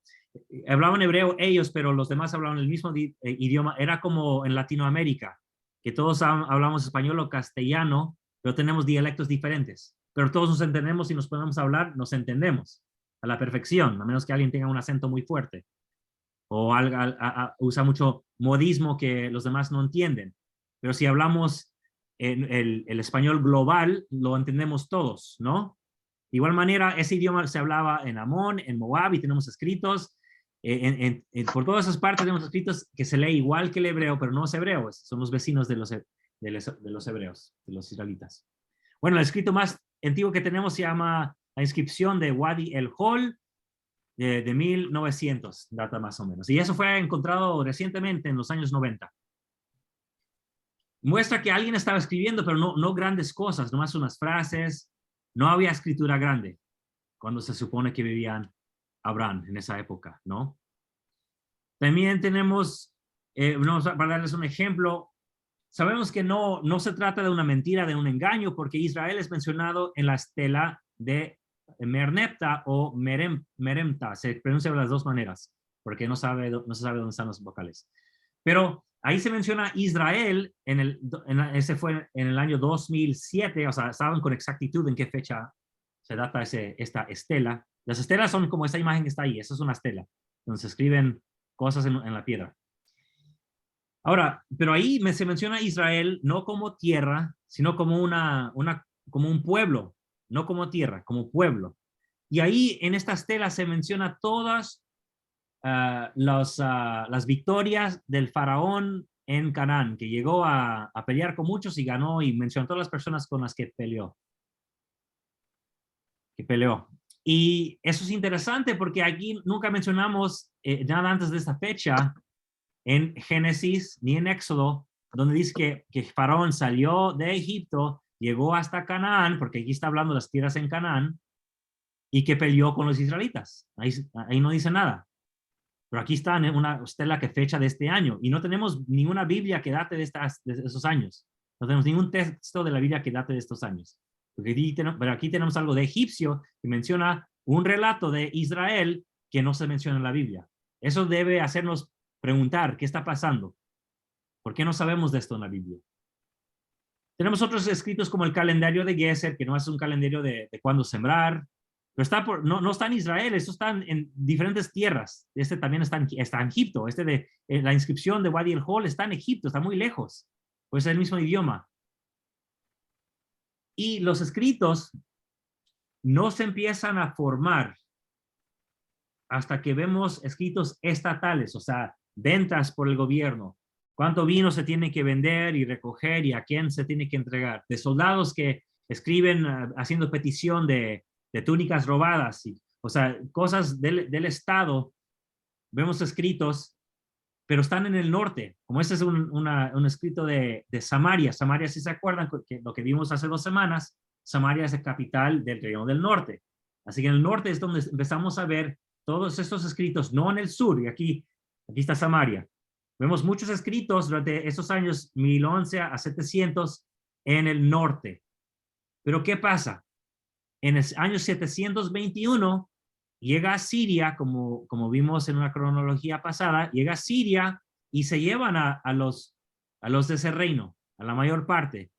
Speaker 1: Hablaban hebreo ellos, pero los demás hablaban el mismo idioma. Era como en Latinoamérica, que todos hablamos español o castellano, pero tenemos dialectos diferentes. Pero todos nos entendemos y nos podemos hablar, nos entendemos a la perfección, a menos que alguien tenga un acento muy fuerte o usa mucho modismo que los demás no entienden. Pero si hablamos en el español global, lo entendemos todos, ¿no? De igual manera, ese idioma se hablaba en Amón, en Moab, y tenemos escritos, por todas esas partes tenemos escritos que se lee igual que el hebreo, pero no es hebreo, son los vecinos de los hebreos, de los israelitas. Bueno, el escrito más antiguo que tenemos se llama la inscripción de Wadi el Hol, de 1900, data más o menos. Y eso fue encontrado recientemente en los años 90. Muestra que alguien estaba escribiendo, pero no grandes cosas, nomás unas frases. No había escritura grande cuando se supone que vivían Abraham en esa época, ¿no? También tenemos, para darles un ejemplo, sabemos que no se trata de una mentira, de un engaño, porque Israel es mencionado en la estela de Merneptah o Meremta, se pronuncia de las dos maneras, porque no se sabe dónde están los vocales. Pero ahí se menciona Israel, ese fue en el año 2007, o sea, saben con exactitud en qué fecha se data esta estela. Las estelas son como esa imagen que está ahí, esa es una estela, donde se escriben cosas en la piedra. Ahora, pero ahí se menciona Israel no como tierra, sino como como un pueblo, no como tierra, como pueblo. Y ahí en esta estela se menciona todas las victorias del faraón en Canaán, que llegó a pelear con muchos y ganó, y mencionó todas las personas con las que peleó. Y eso es interesante porque aquí nunca mencionamos nada antes de esta fecha en Génesis ni en Éxodo, donde dice que Faraón salió de Egipto, llegó hasta Canaán, porque aquí está hablando de las tierras en Canaán, y que peleó con los israelitas. Ahí no dice nada. Pero aquí está en una estela que fecha de este año, y no tenemos ninguna Biblia que date de esos años. No tenemos ningún texto de la Biblia que date de estos años. Pero aquí tenemos algo de egipcio que menciona un relato de Israel que no se menciona en la Biblia. Eso debe hacernos preguntar, ¿qué está pasando? ¿Por qué no sabemos de esto en la Biblia? Tenemos otros escritos como el calendario de Geser, que no es un calendario de cuándo sembrar, pero no está en Israel, esto está en diferentes tierras. Este también está en Egipto. La inscripción de Wadi el Hol está en Egipto, está muy lejos. Pues es el mismo idioma. Y los escritos no se empiezan a formar hasta que vemos escritos estatales, o sea, ventas por el gobierno. Cuánto vino se tiene que vender y recoger y a quién se tiene que entregar. De soldados que escriben haciendo petición de túnicas robadas, o sea, cosas del Estado, vemos escritos, pero están en el norte. Como este es un escrito de Samaria. Samaria, si se acuerdan, lo que vimos hace 2 semanas, Samaria es la capital del reino del norte. Así que en el norte es donde empezamos a ver todos estos escritos, no en el sur, y aquí está Samaria. Vemos muchos escritos durante estos años 1011 a 700 en el norte. Pero ¿qué pasa? En el año 721 llega a Siria, como vimos en una cronología pasada, llega a Siria y se llevan a los de ese reino, a la mayor parte.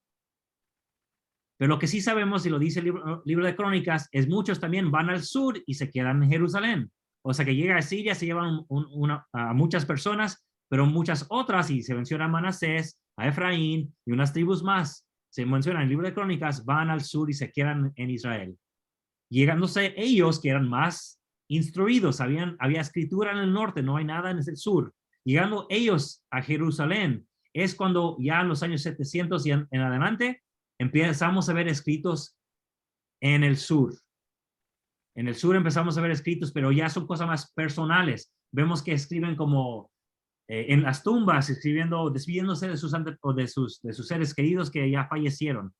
Speaker 1: Pero lo que sí sabemos, y lo dice el libro de Crónicas, es muchos también van al sur y se quedan en Jerusalén. O sea que llega a Siria, se llevan a muchas personas, pero muchas otras, y se menciona a Manasés, a Efraín y unas tribus más, se menciona en el libro de Crónicas, van al sur y se quedan en Israel. Llegándose ellos, que eran más instruidos, había escritura en el norte, no hay nada en el sur. Llegando ellos a Jerusalén, es cuando ya en los años 700 y en adelante, empezamos a ver escritos en el sur. En el sur empezamos a ver escritos, pero ya son cosas más personales. Vemos que escriben como en las tumbas, despidiéndose de sus seres queridos que ya fallecieron.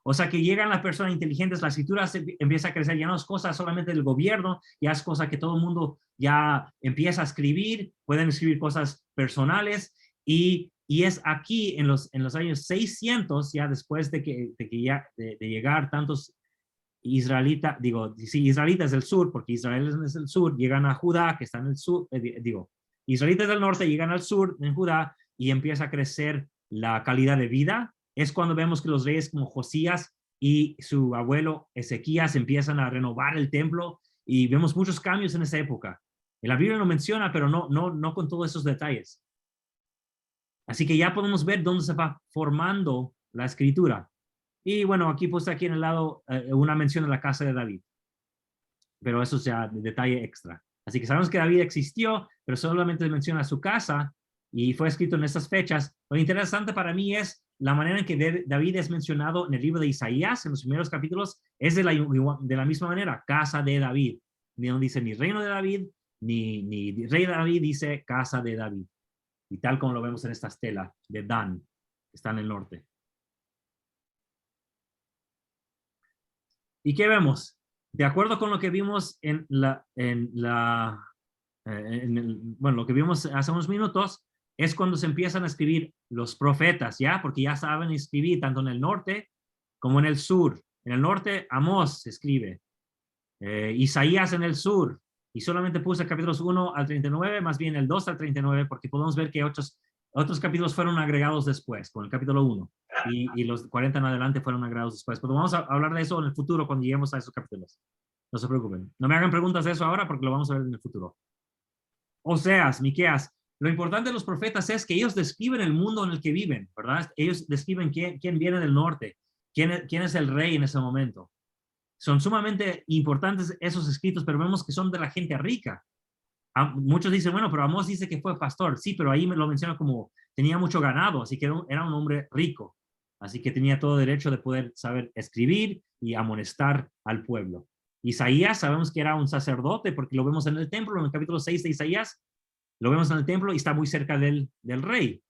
Speaker 1: O sea que llegan las personas inteligentes, la escritura empieza a crecer, ya no es cosa solamente del gobierno, ya es cosa que todo el mundo ya empieza a escribir, pueden escribir cosas personales, y es aquí en los años 600, ya después de llegar tantos israelitas del sur, porque Israel es el sur, llegan a Judá, que está en el sur, israelitas del norte llegan al sur, en Judá, y empieza a crecer la calidad de vida. Es cuando vemos que los reyes como Josías y su abuelo Ezequías empiezan a renovar el templo, y vemos muchos cambios en esa época. La Biblia lo menciona, pero no con todos esos detalles. Así que ya podemos ver dónde se va formando la escritura. Y bueno, aquí puse aquí en el lado una mención de la casa de David. Pero eso es ya de detalle extra. Así que sabemos que David existió, pero solamente menciona su casa y fue escrito en estas fechas. Lo interesante para mí es la manera en que David es mencionado en el libro de Isaías, en los primeros capítulos, es de la misma manera, casa de David. No dice ni reino de David, ni rey de David, dice casa de David. Y tal como lo vemos en esta estela de Dan, que está en el norte. ¿Y qué vemos? De acuerdo con lo que vimos lo que vimos hace unos minutos, es cuando se empiezan a escribir los profetas, ¿ya? Porque ya saben escribir tanto en el norte como en el sur. En el norte, Amós se escribe. Isaías en el sur. Y solamente puse capítulos 1 al 39, más bien el 2 al 39, porque podemos ver que hay otros Otros capítulos fueron agregados después, con el capítulo 1. Y los 40 en adelante fueron agregados después. Pero vamos a hablar de eso en el futuro cuando lleguemos a esos capítulos. No se preocupen. No me hagan preguntas de eso ahora porque lo vamos a ver en el futuro. Oseas, Miqueas. Lo importante de los profetas es que ellos describen el mundo en el que viven, ¿verdad? Ellos describen quién viene del norte, quién es el rey en ese momento. Son sumamente importantes esos escritos, pero vemos que son de la gente rica. Muchos dicen, bueno, pero Amós dice que fue pastor. Sí, pero ahí me lo menciona como tenía mucho ganado, así que era un hombre rico. Así que tenía todo derecho de poder saber escribir y amonestar al pueblo. Isaías, sabemos que era un sacerdote porque lo vemos en el templo, en el capítulo 6 de Isaías, lo vemos en el templo y está muy cerca del rey.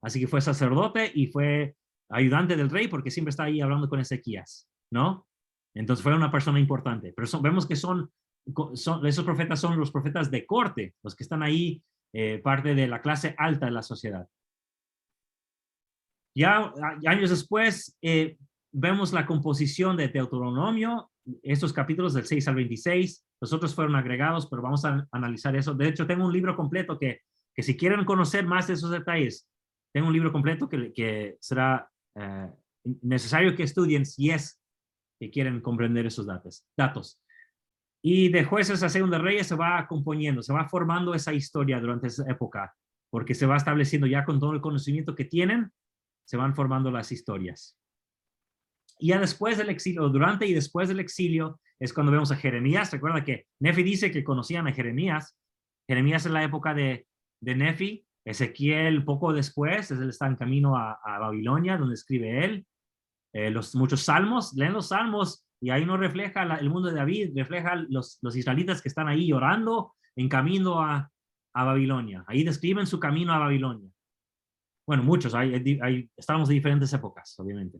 Speaker 1: Así que fue sacerdote y fue ayudante del rey porque siempre está ahí hablando con Ezequías, ¿no? Entonces fue una persona importante. Pero vemos que esos profetas son los profetas de corte, los que están ahí, parte de la clase alta de la sociedad. Ya años después vemos la composición de Deuteronomio, estos capítulos del 6 al 26, los otros fueron agregados, pero vamos a analizar eso. De hecho, tengo un libro completo que si quieren conocer más de esos detalles, tengo un libro completo que será necesario que estudien si es que quieren comprender esos datos. Y de Jueces a Segunda de Reyes se va componiendo, se va formando esa historia durante esa época, porque se va estableciendo ya con todo el conocimiento que tienen, se van formando las historias. Y ya después del exilio, durante y después del exilio, es cuando vemos a Jeremías. Recuerda que Nefi dice que conocían a Jeremías. Jeremías es la época de Nefi. Ezequiel poco después, él está en camino a Babilonia, donde escribe él. Muchos salmos, leen los salmos, y ahí no refleja el mundo de David, refleja los israelitas que están ahí llorando en camino a Babilonia. Ahí describen su camino a Babilonia. Bueno, muchos, estamos de diferentes épocas, obviamente.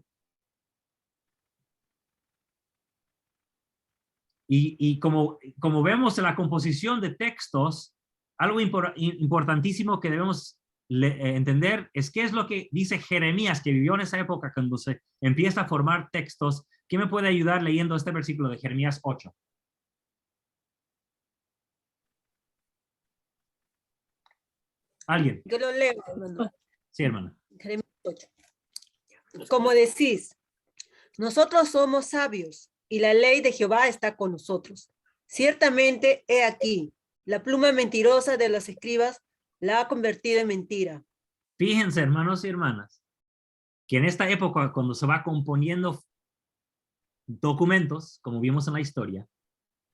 Speaker 1: Y como vemos en la composición de textos, algo importantísimo que debemos entender es qué es lo que dice Jeremías, que vivió en esa época cuando se empieza a formar textos. ¿Quién me puede ayudar leyendo este versículo de Jeremías 8? ¿Alguien?
Speaker 5: Yo lo leo, hermano.
Speaker 1: Sí, hermana.
Speaker 5: Jeremías 8. Como decís, nosotros somos sabios y la ley de Jehová está con nosotros. Ciertamente, he aquí, la pluma mentirosa de los escribas la ha convertido en mentira.
Speaker 1: Fíjense, hermanos y hermanas, que en esta época, cuando se va componiendo documentos, como vimos en la historia,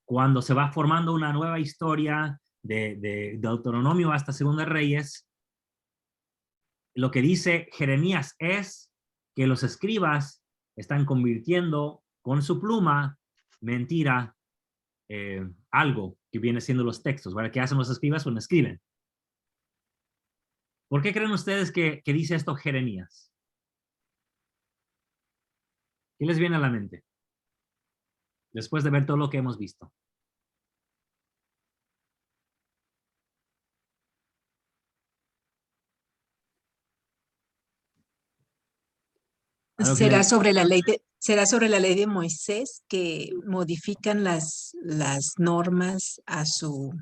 Speaker 1: cuando se va formando una nueva historia de Deuteronomio hasta Segunda de Reyes, lo que dice Jeremías es que los escribas están convirtiendo con su pluma mentira, algo que viene siendo los textos, ¿vale? ¿Qué hacen los escribas? Pues escriben. ¿Por qué creen ustedes que dice esto Jeremías? ¿Qué les viene a la mente? Después de ver todo lo que hemos visto.
Speaker 6: ¿Será sobre la ley de Moisés que modifican las normas a su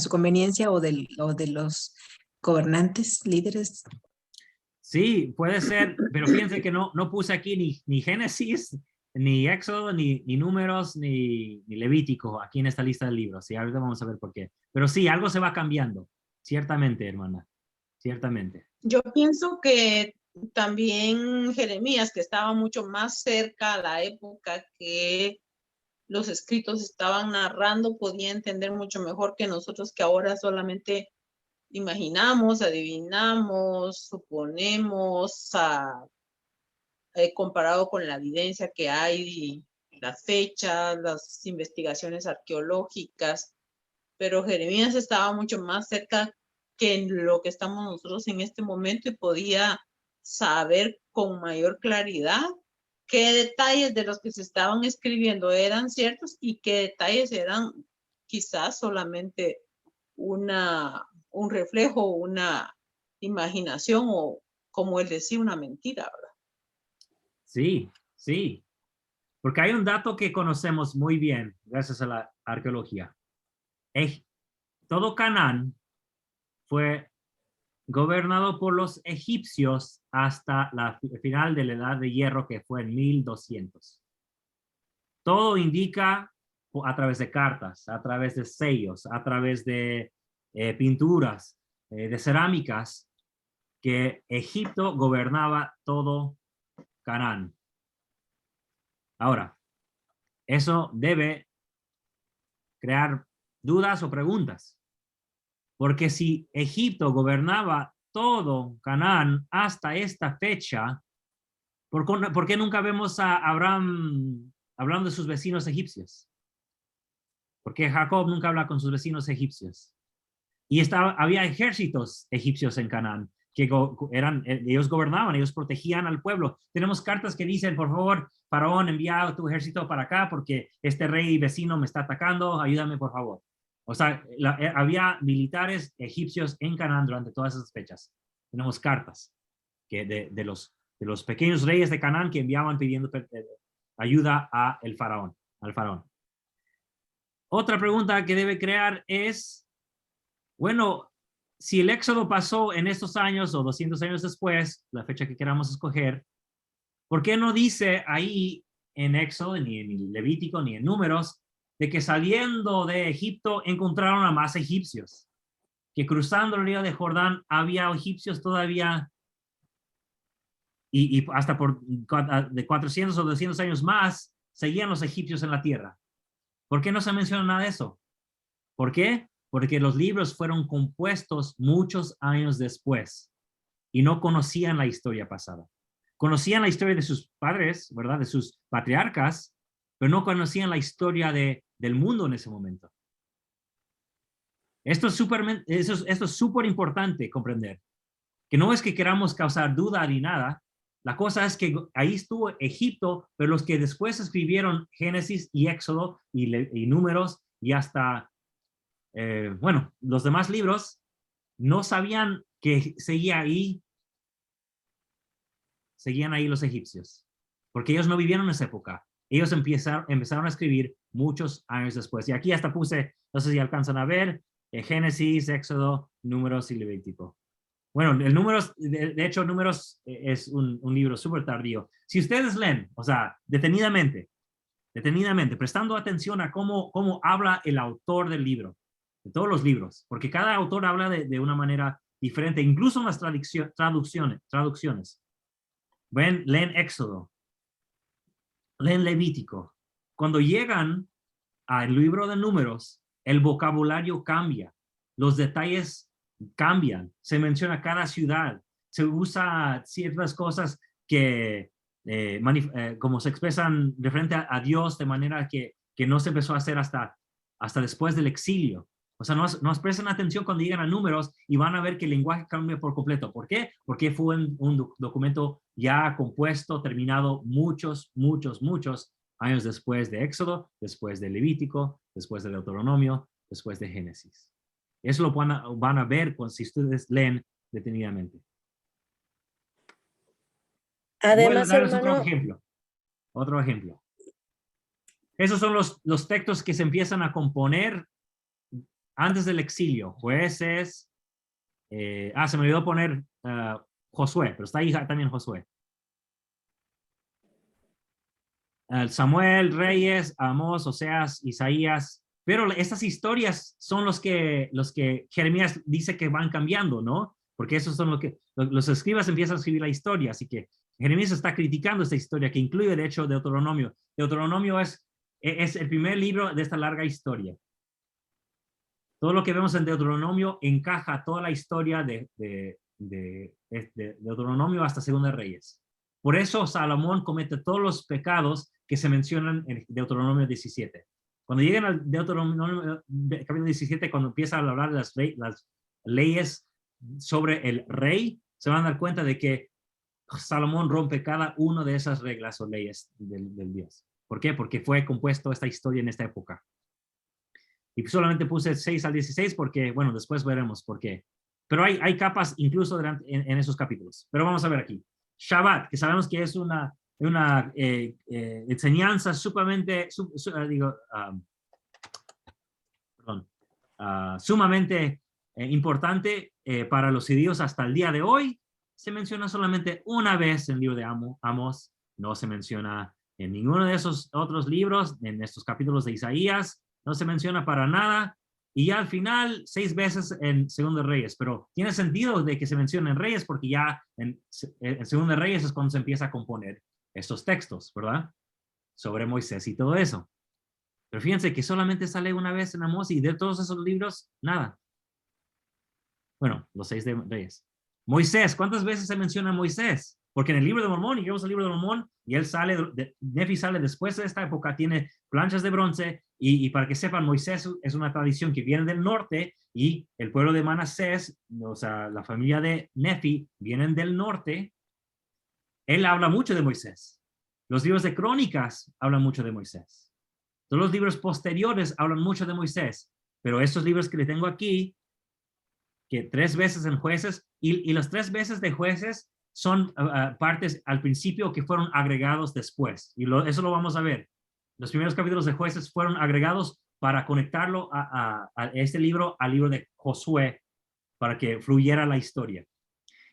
Speaker 6: conveniencia o de los gobernantes, líderes?
Speaker 1: Sí, puede ser, pero fíjense que no puse aquí ni Génesis, ni Éxodo, ni Números, ni Levítico aquí en esta lista de libros. Y ahorita vamos a ver por qué. Pero sí, algo se va cambiando. Ciertamente, hermana. Ciertamente.
Speaker 3: Yo pienso que también Jeremías, que estaba mucho más cerca a la época que los escritos estaban narrando, podía entender mucho mejor que nosotros, que ahora solamente imaginamos, adivinamos, suponemos, comparado con la evidencia que hay, las fechas, las investigaciones arqueológicas, pero Jeremías estaba mucho más cerca que en lo que estamos nosotros en este momento y podía saber con mayor claridad qué detalles de los que se estaban escribiendo eran ciertos y qué detalles eran quizás solamente un reflejo, una imaginación o, como él decía, una mentira, ¿verdad?
Speaker 1: Sí, sí. Porque hay un dato que conocemos muy bien gracias a la arqueología. Todo Canaán fue gobernado por los egipcios hasta el final de la Edad de Hierro, que fue en 1200. Todo indica a través de cartas, a través de sellos, a través de pinturas, de cerámicas, que Egipto gobernaba todo Canaán. Ahora, eso debe crear dudas o preguntas. Porque si Egipto gobernaba todo Canaán hasta esta fecha, ¿por qué nunca vemos a Abraham hablando de sus vecinos egipcios? Porque Jacob nunca habla con sus vecinos egipcios. Y había ejércitos egipcios en Canaán, que ellos gobernaban, ellos protegían al pueblo. Tenemos cartas que dicen, por favor, Faraón, envía tu ejército para acá porque este rey vecino me está atacando, ayúdame por favor. O sea, había militares egipcios en Canaán durante todas esas fechas. Tenemos cartas de los pequeños reyes de Canaán que enviaban pidiendo ayuda al faraón. Otra pregunta que debe crear es, bueno, si el éxodo pasó en estos años o 200 años después, la fecha que queramos escoger, ¿por qué no dice ahí en Éxodo, ni en Levítico, ni en Números, de que saliendo de Egipto encontraron a más egipcios? Que cruzando el río de Jordán había egipcios todavía y hasta de 400 o 200 años más seguían los egipcios en la tierra. ¿Por qué no se menciona nada de eso? ¿Por qué? Porque los libros fueron compuestos muchos años después y no conocían la historia pasada. Conocían la historia de sus padres, ¿verdad? De sus patriarcas, pero no conocían la historia del mundo en ese momento. Esto es súper importante comprender. Que no es que queramos causar duda ni nada. La cosa es que ahí estuvo Egipto, pero los que después escribieron Génesis y Éxodo y Números y hasta, bueno, los demás libros, no sabían que seguían ahí los egipcios, porque ellos no vivieron en esa época. Ellos empezaron a escribir muchos años después. Y aquí hasta puse, no sé si alcanzan a ver, Génesis, Éxodo, Números y Levítico. Bueno, el Números, de hecho, Números es un libro súper tardío. Si ustedes leen, o sea, detenidamente, prestando atención a cómo habla el autor del libro, de todos los libros, porque cada autor habla de una manera diferente, incluso en las traducciones. Leen Éxodo, leen Levítico. Cuando llegan al libro de Números, el vocabulario cambia, los detalles cambian, se menciona cada ciudad, se usa ciertas cosas que como se expresan referente a Dios de manera que no se empezó a hacer hasta después del exilio. O sea, nos presten atención cuando llegan a Números y van a ver que el lenguaje cambia por completo. ¿Por qué? Porque fue un documento ya compuesto, terminado muchos años después de Éxodo, después de Levítico, después de Deuteronomio, después de Génesis. Eso lo van a ver si ustedes leen detenidamente.
Speaker 5: Además,
Speaker 1: voy a darles
Speaker 5: hermano,
Speaker 1: otro ejemplo. Esos son los textos que se empiezan a componer antes del exilio. Jueces. Se me olvidó poner Josué, pero está ahí también Josué. Samuel, Reyes, Amós, Oseas, Isaías. Pero estas historias son los que Jeremías dice que van cambiando, ¿no? Porque esos son los escribas empiezan a escribir la historia, así que Jeremías está criticando esta historia que incluye, de hecho, Deuteronomio. Deuteronomio es el primer libro de esta larga historia. Todo lo que vemos en Deuteronomio encaja toda la historia de Deuteronomio hasta Segunda de Reyes. Por eso Salomón comete todos los pecados que se mencionan en Deuteronomio 17. Cuando llegan al Deuteronomio capítulo 17, cuando empieza a hablar de las leyes sobre el rey, se van a dar cuenta de que Salomón rompe cada una de esas reglas o leyes del Dios. ¿Por qué? Porque fue compuesto esta historia en esta época. Y solamente puse 6 al 16 porque, bueno, después veremos por qué. Pero hay capas incluso en esos capítulos. Pero vamos a ver aquí. Shabbat, que sabemos que es una enseñanza sumamente importante para los judíos hasta el día de hoy. Se menciona solamente una vez en el libro de Amos, no se menciona en ninguno de esos otros libros, en estos capítulos de Isaías, no se menciona para nada, y ya al final 6 veces en Segundo de Reyes, pero tiene sentido de que se mencione en Reyes porque ya en Segundo de Reyes es cuando se empieza a componer estos textos, ¿verdad? Sobre Moisés y todo eso. Pero fíjense que solamente sale una vez en Amós y de todos esos libros, nada. Bueno, los 6 de Reyes. Moisés, ¿cuántas veces se menciona Moisés? Porque en el libro de Mormón, y llegamos al libro de Mormón, y él sale, Nefi sale después de esta época, tiene planchas de bronce, y para que sepan, Moisés es una tradición que viene del norte, y el pueblo de Manasés, o sea, la familia de Nefi, vienen del norte. Él habla mucho de Moisés. Los libros de Crónicas hablan mucho de Moisés. Todos los libros posteriores hablan mucho de Moisés, pero estos libros que le tengo aquí, que 3 veces en Jueces, y las 3 veces de Jueces son partes al principio que fueron agregados después, y eso lo vamos a ver. Los primeros capítulos de Jueces fueron agregados para conectarlo a este libro, al libro de Josué, para que fluyera la historia.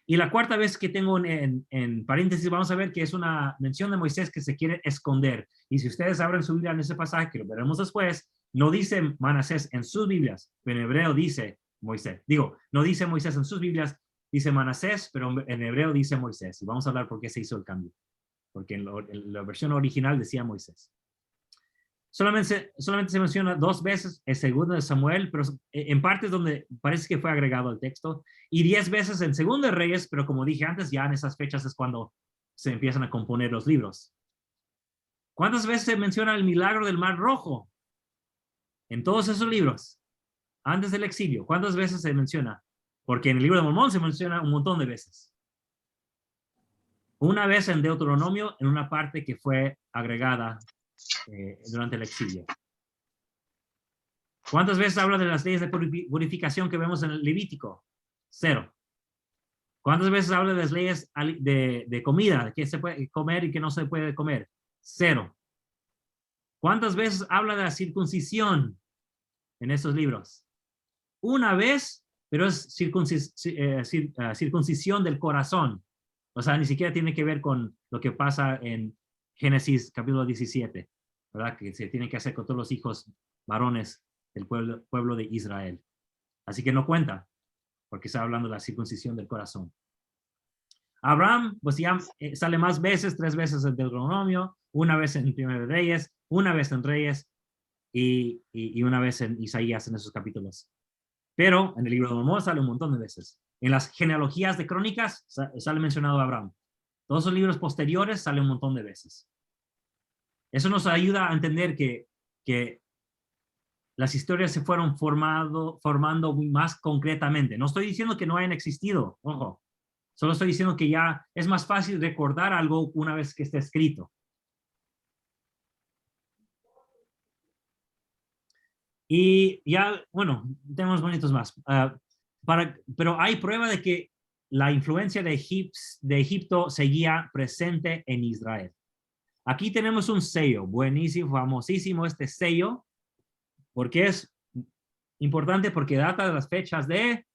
Speaker 1: Y la cuarta vez que tengo en paréntesis, vamos a ver que es una mención de Moisés que se quiere esconder. Y si ustedes abren su Biblia en ese pasaje, que lo veremos después, no dice Manasés en sus Biblias, pero en hebreo dice Moisés. Digo, no dice Moisés en sus Biblias, dice Manasés, pero en hebreo dice Moisés. Y vamos a hablar por qué se hizo el cambio. Porque en la versión original decía Moisés. Solamente se menciona 2 veces el segundo de Samuel, pero en partes donde parece que fue agregado al texto, y 10 veces en Segundo de Reyes, pero como dije antes, ya en esas fechas es cuando se empiezan a componer los libros. ¿Cuántas veces se menciona el milagro del Mar Rojo? En todos esos libros, antes del exilio, ¿cuántas veces se menciona? Porque en el libro de Mormón se menciona un montón de veces. Una vez en Deuteronomio, en una parte que fue agregada durante el exilio. ¿Cuántas veces habla de las leyes de purificación que vemos en el Levítico? 0. ¿Cuántas veces habla de las leyes de comida, de qué se puede comer y qué no se puede comer? 0. ¿Cuántas veces habla de la circuncisión en estos libros? Una vez, pero es circuncisión del corazón. O sea, ni siquiera tiene que ver con lo que pasa en Génesis capítulo 17, ¿verdad? Que se tiene que hacer con todos los hijos varones del pueblo de Israel. Así que no cuenta, porque está hablando de la circuncisión del corazón. Abraham, pues ya sale más veces, 3 veces en Deuteronomio, una vez en Primero de Reyes, una vez en Reyes y una vez en Isaías en esos capítulos. Pero en el libro de Mormón sale un montón de veces. En las genealogías de Crónicas sale mencionado Abraham. Todos los libros posteriores sale un montón de veces. Eso nos ayuda a entender que las historias se fueron formando más concretamente. No estoy diciendo que no hayan existido, ojo. Solo estoy diciendo que ya es más fácil recordar algo una vez que esté escrito. Y ya, bueno, tenemos bonitos más. Pero hay prueba de que la influencia de Egipto seguía presente en Israel. Aquí tenemos un sello, buenísimo, famosísimo este sello, porque es importante porque data de las fechas de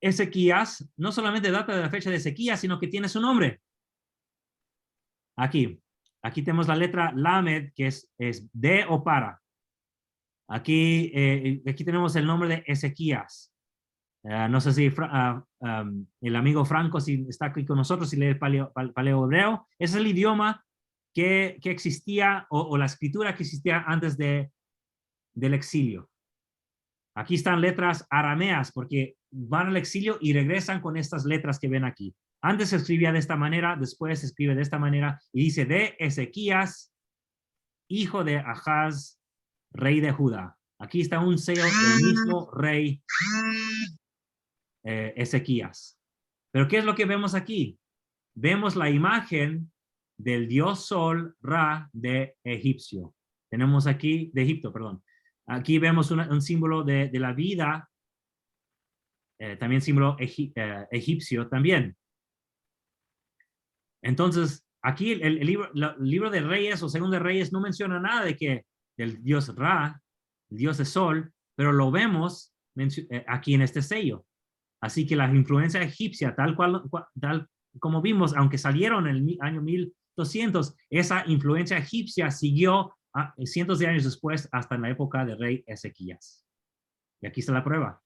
Speaker 1: Ezequías, no solamente data de la fecha de Ezequías, sino que tiene su nombre. Aquí tenemos la letra Lamed, que es de o para. Aquí tenemos el nombre de Ezequías. No sé si el amigo Franco si está aquí con nosotros, si lee el paleo hebreo. Ese es el idioma que existía o la escritura que existía antes del exilio. Aquí están letras arameas porque van al exilio y regresan con estas letras que ven aquí. Antes se escribía de esta manera, después se escribe de esta manera y dice de Ezequías, hijo de Ahaz, rey de Judá. Aquí está un sello del mismo rey Ezequías. Pero ¿qué es lo que vemos aquí? Vemos la imagen del dios Sol, Ra, de Egipcio. Tenemos aquí, de Egipto, perdón. Aquí vemos un símbolo de la vida, también símbolo egipcio también. Entonces, aquí el libro de Reyes o Segundo de Reyes no menciona nada del dios Ra, el dios de Sol, pero lo vemos aquí en este sello. Así que la influencia egipcia, tal como vimos, aunque salieron en el año 1200, esa influencia egipcia siguió cientos de años después hasta en la época del rey Ezequías. Y aquí está la prueba.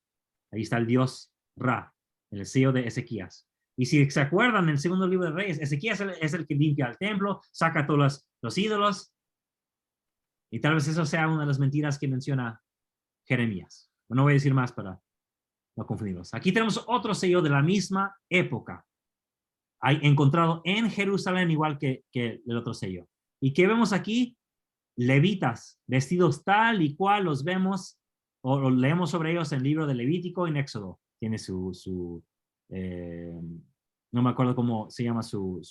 Speaker 1: Ahí está el dios Ra, en el sello de Ezequías. Y si se acuerdan, en el segundo libro de Reyes, Ezequías es el que limpia el templo, saca todos los ídolos. Y tal vez eso sea una de las mentiras que menciona Jeremías. No voy a decir más para no confundirlos. Aquí tenemos otro sello de la misma época. Hay encontrado en Jerusalén igual que el otro sello. ¿Y qué vemos aquí? Levitas, vestidos tal y cual los vemos o leemos sobre ellos en el libro de Levítico y en Éxodo. Tiene no me acuerdo cómo se llama su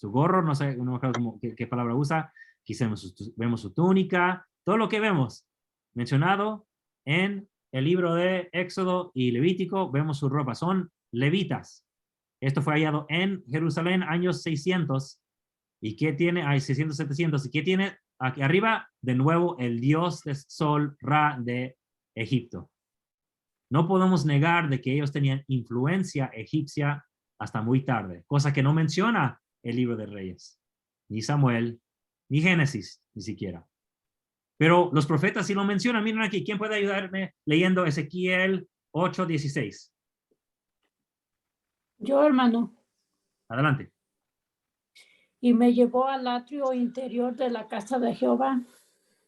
Speaker 1: gorro, no sé, no me acuerdo qué palabra usa. Aquí vemos su túnica, todo lo que vemos mencionado en el libro de Éxodo y Levítico, vemos su ropa, son levitas. Esto fue hallado en Jerusalén, años 600. ¿Y qué tiene? Hay 600, 700. ¿Y qué tiene? Aquí arriba, de nuevo, el dios del sol, Ra, de Egipto. No podemos negar de que ellos tenían influencia egipcia hasta muy tarde, cosa que no menciona el libro de Reyes, ni Samuel, ni Génesis, ni siquiera. Pero los profetas sí lo mencionan. Miren aquí, ¿quién puede ayudarme leyendo Ezequiel 8:16?
Speaker 7: Yo, hermano.
Speaker 1: Adelante.
Speaker 7: Y me llevó al atrio interior de la casa de Jehová.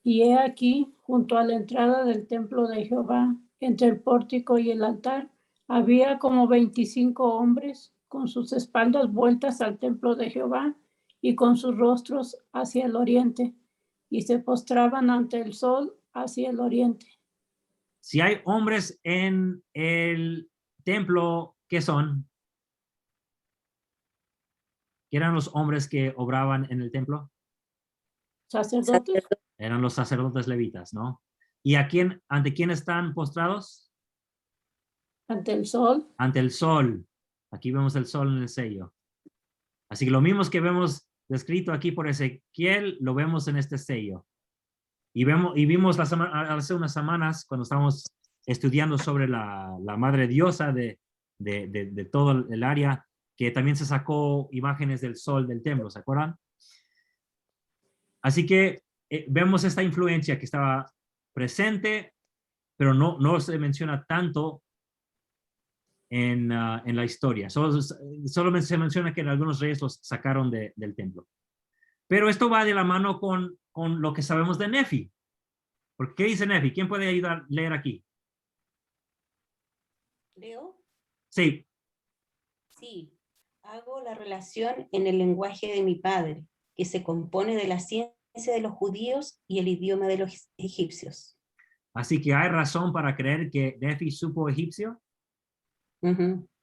Speaker 7: Y he aquí, junto a la entrada del templo de Jehová, entre el pórtico y el altar, había como 25 hombres con sus espaldas vueltas al templo de Jehová y con sus rostros hacia el oriente, y se postraban ante el sol hacia el oriente.
Speaker 1: Si hay hombres en el templo, ¿qué son? ¿Qué eran los hombres que obraban en el templo?
Speaker 7: ¿Sacerdotes?
Speaker 1: Eran los sacerdotes levitas, ¿no? ¿Y ante quién están postrados?
Speaker 7: Ante el sol.
Speaker 1: Ante el sol. Aquí vemos el sol en el sello. Así que lo mismo que vemos descrito aquí por Ezequiel, lo vemos en este sello. Y vimos hace unas semanas, cuando estábamos estudiando sobre la madre diosa de todo el área, que también se sacó imágenes del sol del templo, ¿se acuerdan? Así que vemos esta influencia que estaba presente, pero no se menciona tanto en la historia. Solo se menciona que algunos reyes los sacaron del templo. Pero esto va de la mano con lo que sabemos de Nefi. ¿Por qué dice Nefi? ¿Quién puede ayudar a leer aquí?
Speaker 8: ¿Leo?
Speaker 1: Sí.
Speaker 8: Sí. Hago la relación en el lenguaje de mi padre, que se compone de la ciencia de los judíos y el idioma de los egipcios.
Speaker 1: Así que hay razón para creer que Nefi supo egipcio.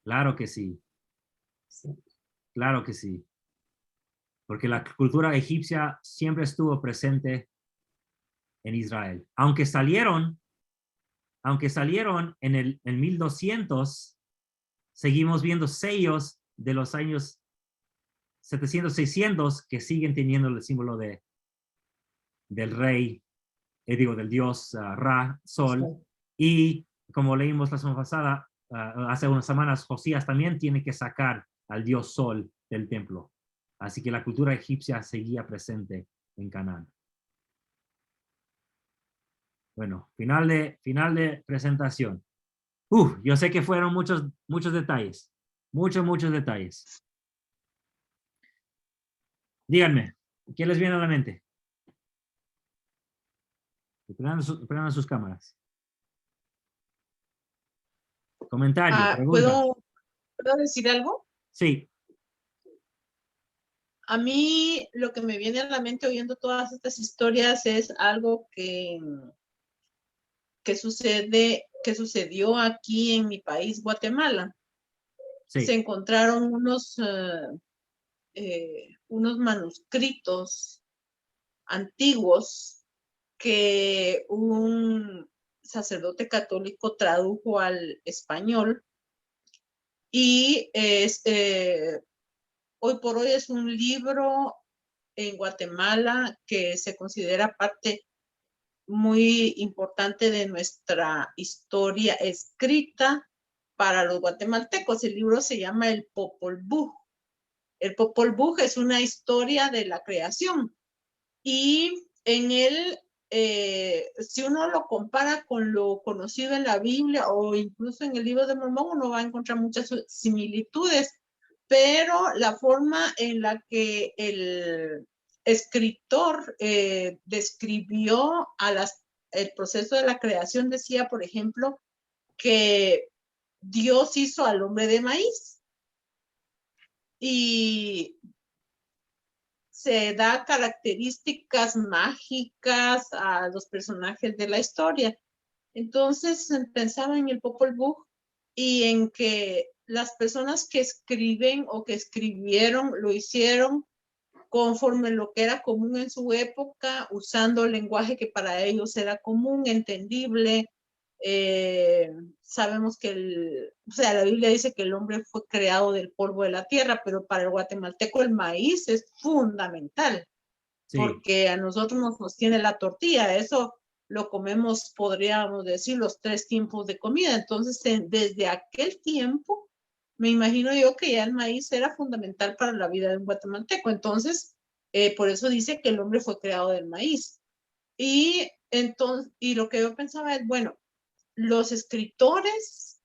Speaker 1: Claro que sí.
Speaker 8: Sí.
Speaker 1: Claro que sí. Porque la cultura egipcia siempre estuvo presente en Israel. Aunque salieron en 1200, seguimos viendo sellos de los años 700, 600 que siguen teniendo el símbolo del rey, del dios Ra, sol. Sí. Y como leímos la semana pasada, hace unas semanas, Josías también tiene que sacar al dios sol del templo. Así que la cultura egipcia seguía presente en Canaán. Bueno, final de presentación. Yo sé que fueron muchos detalles. Muchos detalles. Díganme, ¿qué les viene a la mente? Prendan sus cámaras. Comentario, pregunta.
Speaker 3: ¿Puedo decir algo?
Speaker 1: Sí.
Speaker 3: A mí lo que me viene a la mente oyendo todas estas historias es algo que sucedió aquí en mi país, Guatemala.
Speaker 1: Sí.
Speaker 3: Se encontraron unos manuscritos antiguos que un sacerdote católico tradujo al español y hoy por hoy es un libro en Guatemala que se considera parte muy importante de nuestra historia escrita para los guatemaltecos. El libro se llama el Popol Vuh. El Popol Vuh es una historia de la creación y en él, si uno lo compara con lo conocido en la Biblia o incluso en el libro de Mormón, uno va a encontrar muchas similitudes, pero la forma en la que el escritor describió el proceso de la creación decía, por ejemplo, que Dios hizo al hombre de maíz y se da características mágicas a los personajes de la historia. Entonces pensaba en el Popol Vuh y en que las personas que escriben o que escribieron lo hicieron conforme lo que era común en su época, usando el lenguaje que para ellos era común, entendible. Sabemos que la Biblia dice que el hombre fue creado del polvo de la tierra, pero para el guatemalteco el maíz es fundamental,
Speaker 1: Sí.
Speaker 3: porque a nosotros nos sostiene la tortilla, eso lo comemos, podríamos decir, los 3 tiempos de comida. Entonces, desde aquel tiempo, me imagino yo que ya el maíz era fundamental para la vida de un guatemalteco. Entonces, por eso dice que el hombre fue creado del maíz. Y lo que yo pensaba es, bueno, los escritores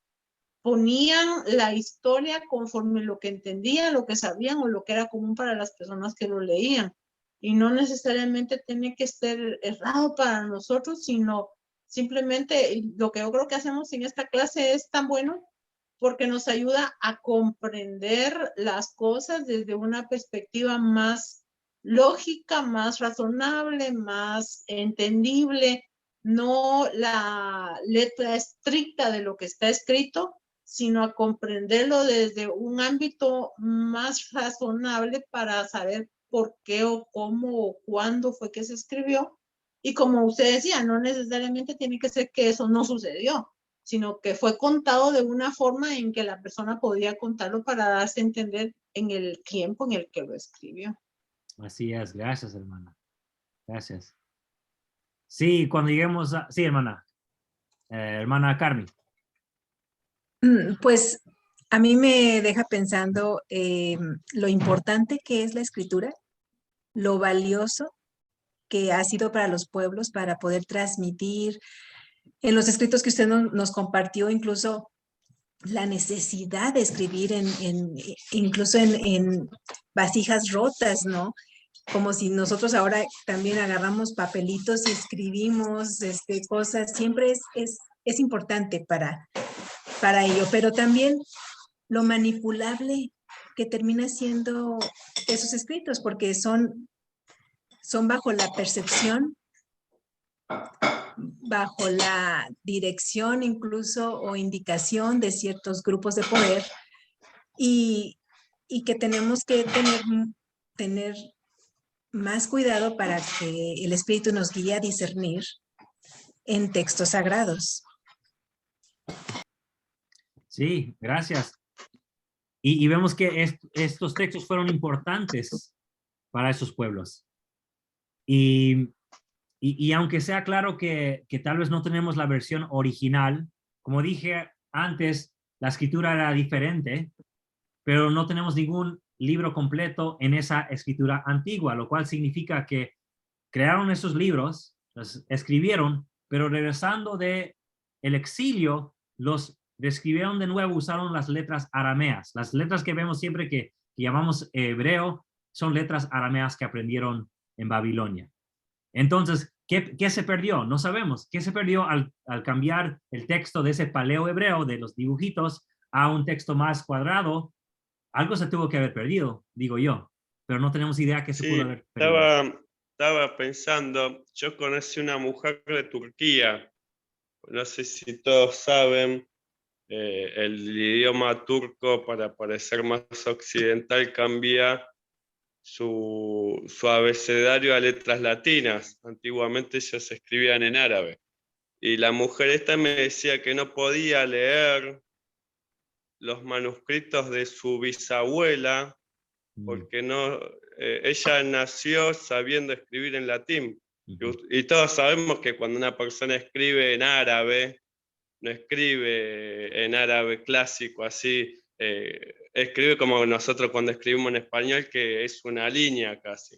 Speaker 3: ponían la historia conforme lo que entendían, lo que sabían o lo que era común para las personas que lo leían. Y no necesariamente tiene que ser errado para nosotros, sino simplemente lo que yo creo que hacemos en esta clase es tan bueno porque nos ayuda a comprender las cosas desde una perspectiva más lógica, más razonable, más entendible, no la letra estricta de lo que está escrito, sino a comprenderlo desde un ámbito más razonable para saber por qué o cómo o cuándo fue que se escribió. Y como usted decía, no necesariamente tiene que ser que eso no sucedió, sino que fue contado de una forma en que la persona podía contarlo para darse a entender en el tiempo en el que lo escribió.
Speaker 1: Así es, gracias, hermana. Gracias. Sí, cuando lleguemos a... Sí, hermana. Hermana Carmen.
Speaker 6: Pues a mí me deja pensando lo importante que es la escritura, lo valioso que ha sido para los pueblos para poder transmitir en los escritos que usted nos compartió, incluso la necesidad de escribir incluso en vasijas rotas, ¿no? Como si nosotros ahora también agarramos papelitos y escribimos cosas, siempre es importante para ello, pero también lo manipulable que termina siendo esos escritos, porque son bajo la percepción, bajo la dirección incluso o indicación de ciertos grupos de poder y que tenemos que tener más cuidado para que el Espíritu nos guíe a discernir en textos sagrados.
Speaker 1: Sí, gracias. Y vemos que estos textos fueron importantes para esos pueblos. Y aunque sea claro que tal vez no tenemos la versión original, como dije antes, la escritura era diferente, pero no tenemos ningún libro completo en esa escritura antigua, lo cual significa que crearon esos libros, los escribieron, pero regresando del exilio, los reescribieron de nuevo, usaron las letras arameas. Las letras que vemos siempre que llamamos hebreo son letras arameas que aprendieron en Babilonia. Entonces, ¿qué se perdió? No sabemos. ¿Qué se perdió al cambiar el texto de ese paleo hebreo, de los dibujitos, a un texto más cuadrado? Algo se tuvo que haber perdido, digo yo, pero no tenemos idea qué se pudo haber perdido.
Speaker 4: Estaba pensando, yo conocí una mujer de Turquía, no sé si todos saben, el idioma turco para parecer más occidental cambia su abecedario a letras latinas. Antiguamente ellos escribían en árabe. Y la mujer esta me decía que no podía leer los manuscritos de su bisabuela porque ella nació sabiendo escribir en latín, Y todos sabemos que cuando una persona escribe en árabe, no escribe en árabe clásico, así, escribe como nosotros cuando escribimos en español, que es una línea casi.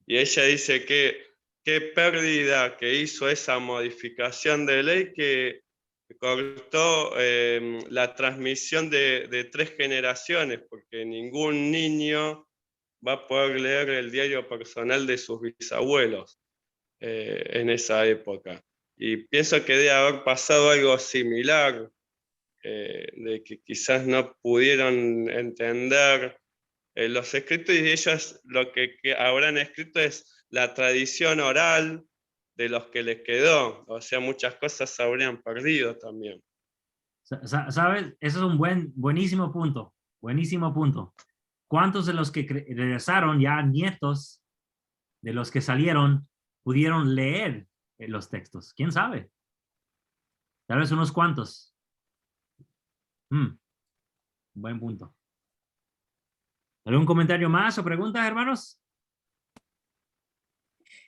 Speaker 4: Y ella dice que qué pérdida que hizo esa modificación de ley que cortó la transmisión de 3 generaciones, porque ningún niño va a poder leer el diario personal de sus bisabuelos en esa época. Y pienso que debe haber pasado algo similar, de que quizás no pudieron entender los escritos, y ellos lo que habrán escrito es la tradición oral de los que les quedó. O sea, muchas cosas se habrían perdido también.
Speaker 1: ¿Sabes? Eso es un buenísimo punto. Buenísimo punto. ¿Cuántos de los que regresaron, ya nietos de los que salieron, pudieron leer los textos? ¿Quién sabe? Tal vez unos cuantos. Buen punto. ¿Algún comentario más o preguntas, hermanos?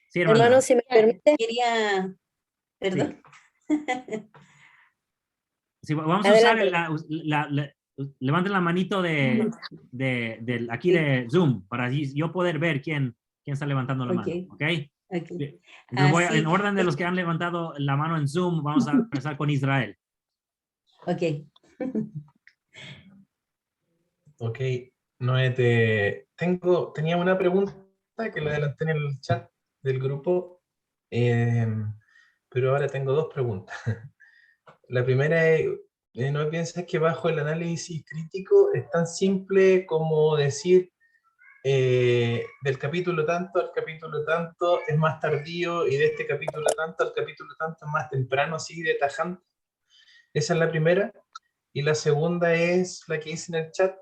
Speaker 1: Sí,
Speaker 9: hermano, si me permite.
Speaker 8: Quería, perdón.
Speaker 1: Sí, vamos a usar levanten la manito de aquí de Zoom para yo poder ver quién está levantando la mano, ¿ok?
Speaker 8: Okay.
Speaker 1: En orden de los que han levantado la mano en Zoom, vamos a empezar con Israel.
Speaker 8: Ok.
Speaker 10: Ok, Noé, tenía una pregunta que la adelanté en el chat del grupo, pero ahora tengo 2 preguntas. La primera es, no piensas que bajo el análisis crítico es tan simple como decir del capítulo tanto al capítulo tanto es más tardío y de este capítulo tanto al capítulo tanto es más temprano, así de tajante? Esa es la primera. Y la segunda es la que hice en el chat,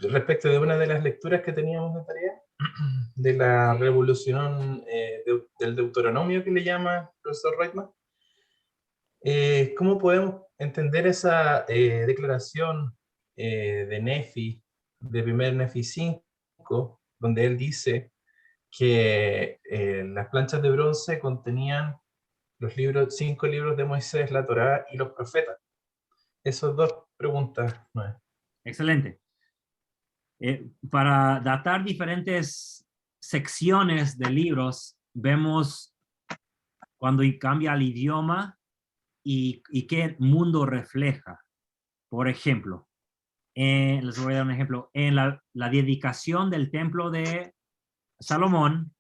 Speaker 10: respecto de una de las lecturas que teníamos de tarea, de la revolución del Deuteronomio que le llama el profesor Reutemann. ¿Cómo podemos entender esa declaración de Nefi, de primer Nefi 5, donde él dice que las planchas de bronce contenían los 5 libros de Moisés, la Torá y los profetas? Esas 2 preguntas.
Speaker 1: Excelente. Para datar diferentes secciones de libros, vemos cuando cambia el idioma y qué mundo refleja. Por ejemplo, les voy a dar un ejemplo. En la dedicación del templo de Salomón,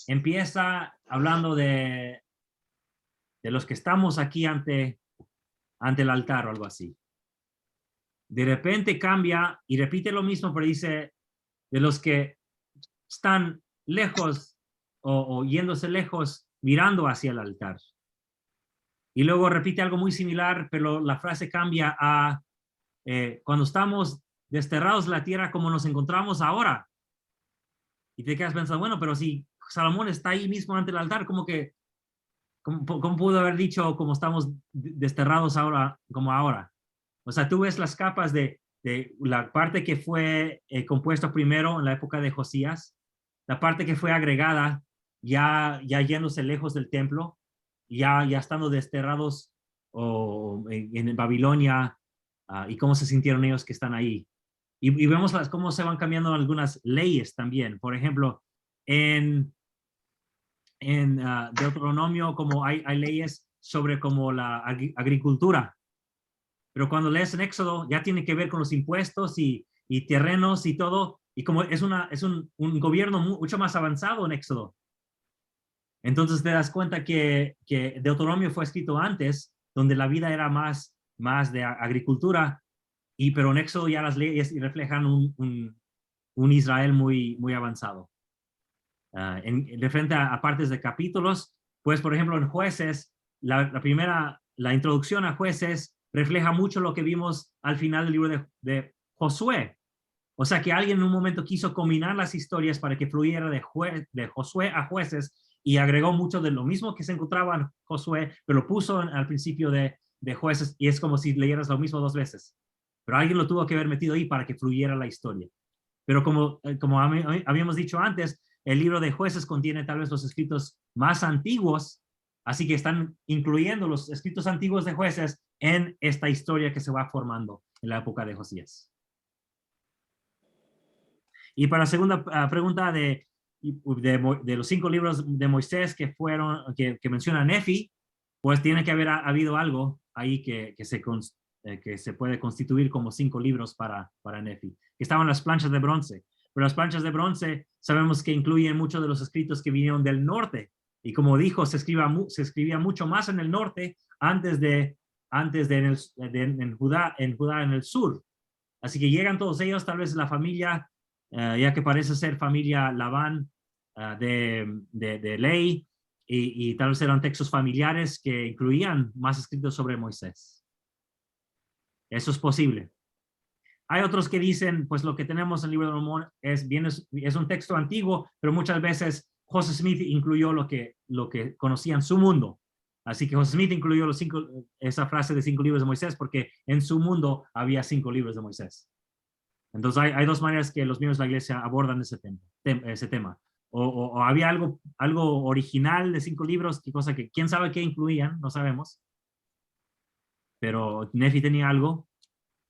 Speaker 1: empieza hablando de los que estamos aquí ante el altar o algo así. De repente cambia y repite lo mismo, pero dice de los que están lejos o yéndose lejos mirando hacia el altar. Y luego repite algo muy similar, pero la frase cambia a cuando estamos desterrados de la tierra como nos encontramos ahora. Y te quedas pensando, bueno, pero si Salomón está ahí mismo ante el altar, ¿cómo pudo haber dicho como estamos desterrados ahora, como ahora? O sea, tú ves las capas de la parte que fue compuesta primero en la época de Josías, la parte que fue agregada ya yéndose lejos del templo, ya estando desterrados en Babilonia, y cómo se sintieron ellos que están ahí. Y vemos cómo se van cambiando algunas leyes también. Por ejemplo, en Deuteronomio, como hay leyes sobre como la agricultura. Pero cuando lees en Éxodo, ya tiene que ver con los impuestos y terrenos y todo. Y como es un gobierno mucho más avanzado en Éxodo. Entonces te das cuenta que Deuteronomio fue escrito antes, donde la vida era más de agricultura, pero en Éxodo ya las leyes reflejan un Israel muy avanzado. Referente a partes de capítulos, pues por ejemplo en Jueces, la introducción a Jueces refleja mucho lo que vimos al final del libro de Josué. O sea que alguien en un momento quiso combinar las historias para que fluyera de Josué a Jueces y agregó mucho de lo mismo que se encontraba en Josué, pero lo puso al principio de Jueces, y es como si leyeras lo mismo 2 veces. Pero alguien lo tuvo que haber metido ahí para que fluyera la historia. Pero como habíamos dicho antes, el libro de Jueces contiene tal vez los escritos más antiguos, así que están incluyendo los escritos antiguos de Jueces en esta historia que se va formando en la época de Josías. Y para la segunda pregunta de los 5 libros de Moisés que menciona Nefi, pues tiene que haber habido algo ahí que se puede constituir como 5 libros para Nefi. Estaban las planchas de bronce, pero las planchas de bronce sabemos que incluyen muchos de los escritos que vinieron del norte, y como dijo, se escribía mucho más en el norte antes de en Judá en el sur. Así que llegan todos ellos, tal vez la familia, ya que parece ser familia Labán de Ley, y tal vez eran textos familiares que incluían más escritos sobre Moisés. Eso es posible. Hay otros que dicen, pues lo que tenemos en el libro de Mormón es un texto antiguo, pero muchas veces Joseph Smith incluyó lo que conocían su mundo. Así que Joseph Smith incluyó esa frase de 5 libros de Moisés porque en su mundo había 5 libros de Moisés. Entonces hay 2 maneras que los miembros de la iglesia abordan ese tema. O había algo original de 5 libros, cosa que quién sabe qué incluían, no sabemos. Pero Nefi tenía algo,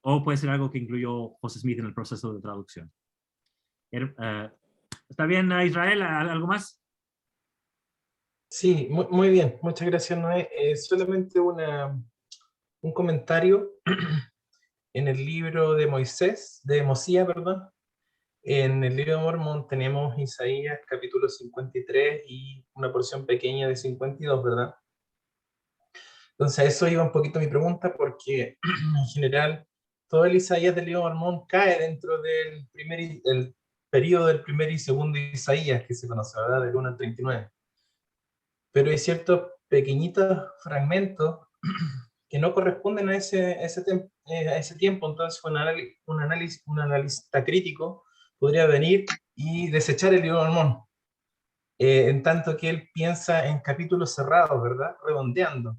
Speaker 1: o puede ser algo que incluyó Joseph Smith en el proceso de traducción. ¿Está bien, Israel? ¿Algo más?
Speaker 10: Sí, muy bien. Muchas gracias, Noé. Solamente un comentario. En el libro de Mosías, perdón, en el libro de Mormón tenemos Isaías capítulo 53 y una porción pequeña de 52, ¿verdad? Entonces a eso iba un poquito mi pregunta, porque en general todo el Isaías del libro de Mormón cae dentro del el periodo del primer y segundo Isaías, que se conoce, ¿verdad? Del 1 al 39. Pero hay ciertos pequeñitos fragmentos que no corresponden a ese tiempo. Entonces un analista crítico podría venir y desechar el libro de Mormón, en tanto que él piensa en capítulos cerrados, ¿verdad? Redondeando.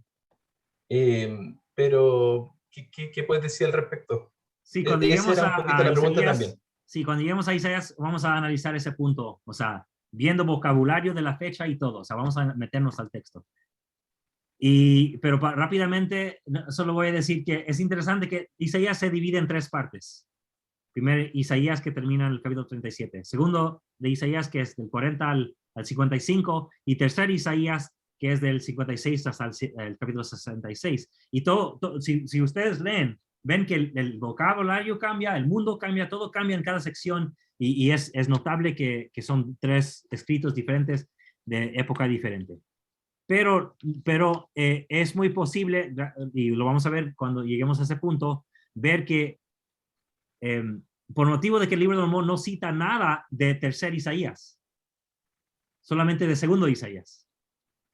Speaker 10: Pero, ¿qué puedes decir al respecto?
Speaker 1: Sí, cuando
Speaker 10: Esa
Speaker 1: lleguemos
Speaker 10: era un poquito la pregunta también.
Speaker 1: Sí, cuando lleguemos a Isaías vamos a analizar ese punto, o sea, viendo vocabulario de la fecha y todo, o sea, vamos a meternos al texto. Pero rápidamente, solo voy a decir que es interesante que Isaías se divide en 3 partes. Primero, Isaías, que termina en el capítulo 37. Segundo, de Isaías, que es del 40 al 55. Y tercer, Isaías, que es del 56 hasta el capítulo 66. Y si ustedes leen, ven que el vocabulario cambia, el mundo cambia, todo cambia en cada sección. Y es notable que son 3 escritos diferentes de época diferente. Pero es muy posible, y lo vamos a ver cuando lleguemos a ese punto, ver que por motivo de que el libro de Mormón no cita nada de tercer Isaías, solamente de segundo Isaías.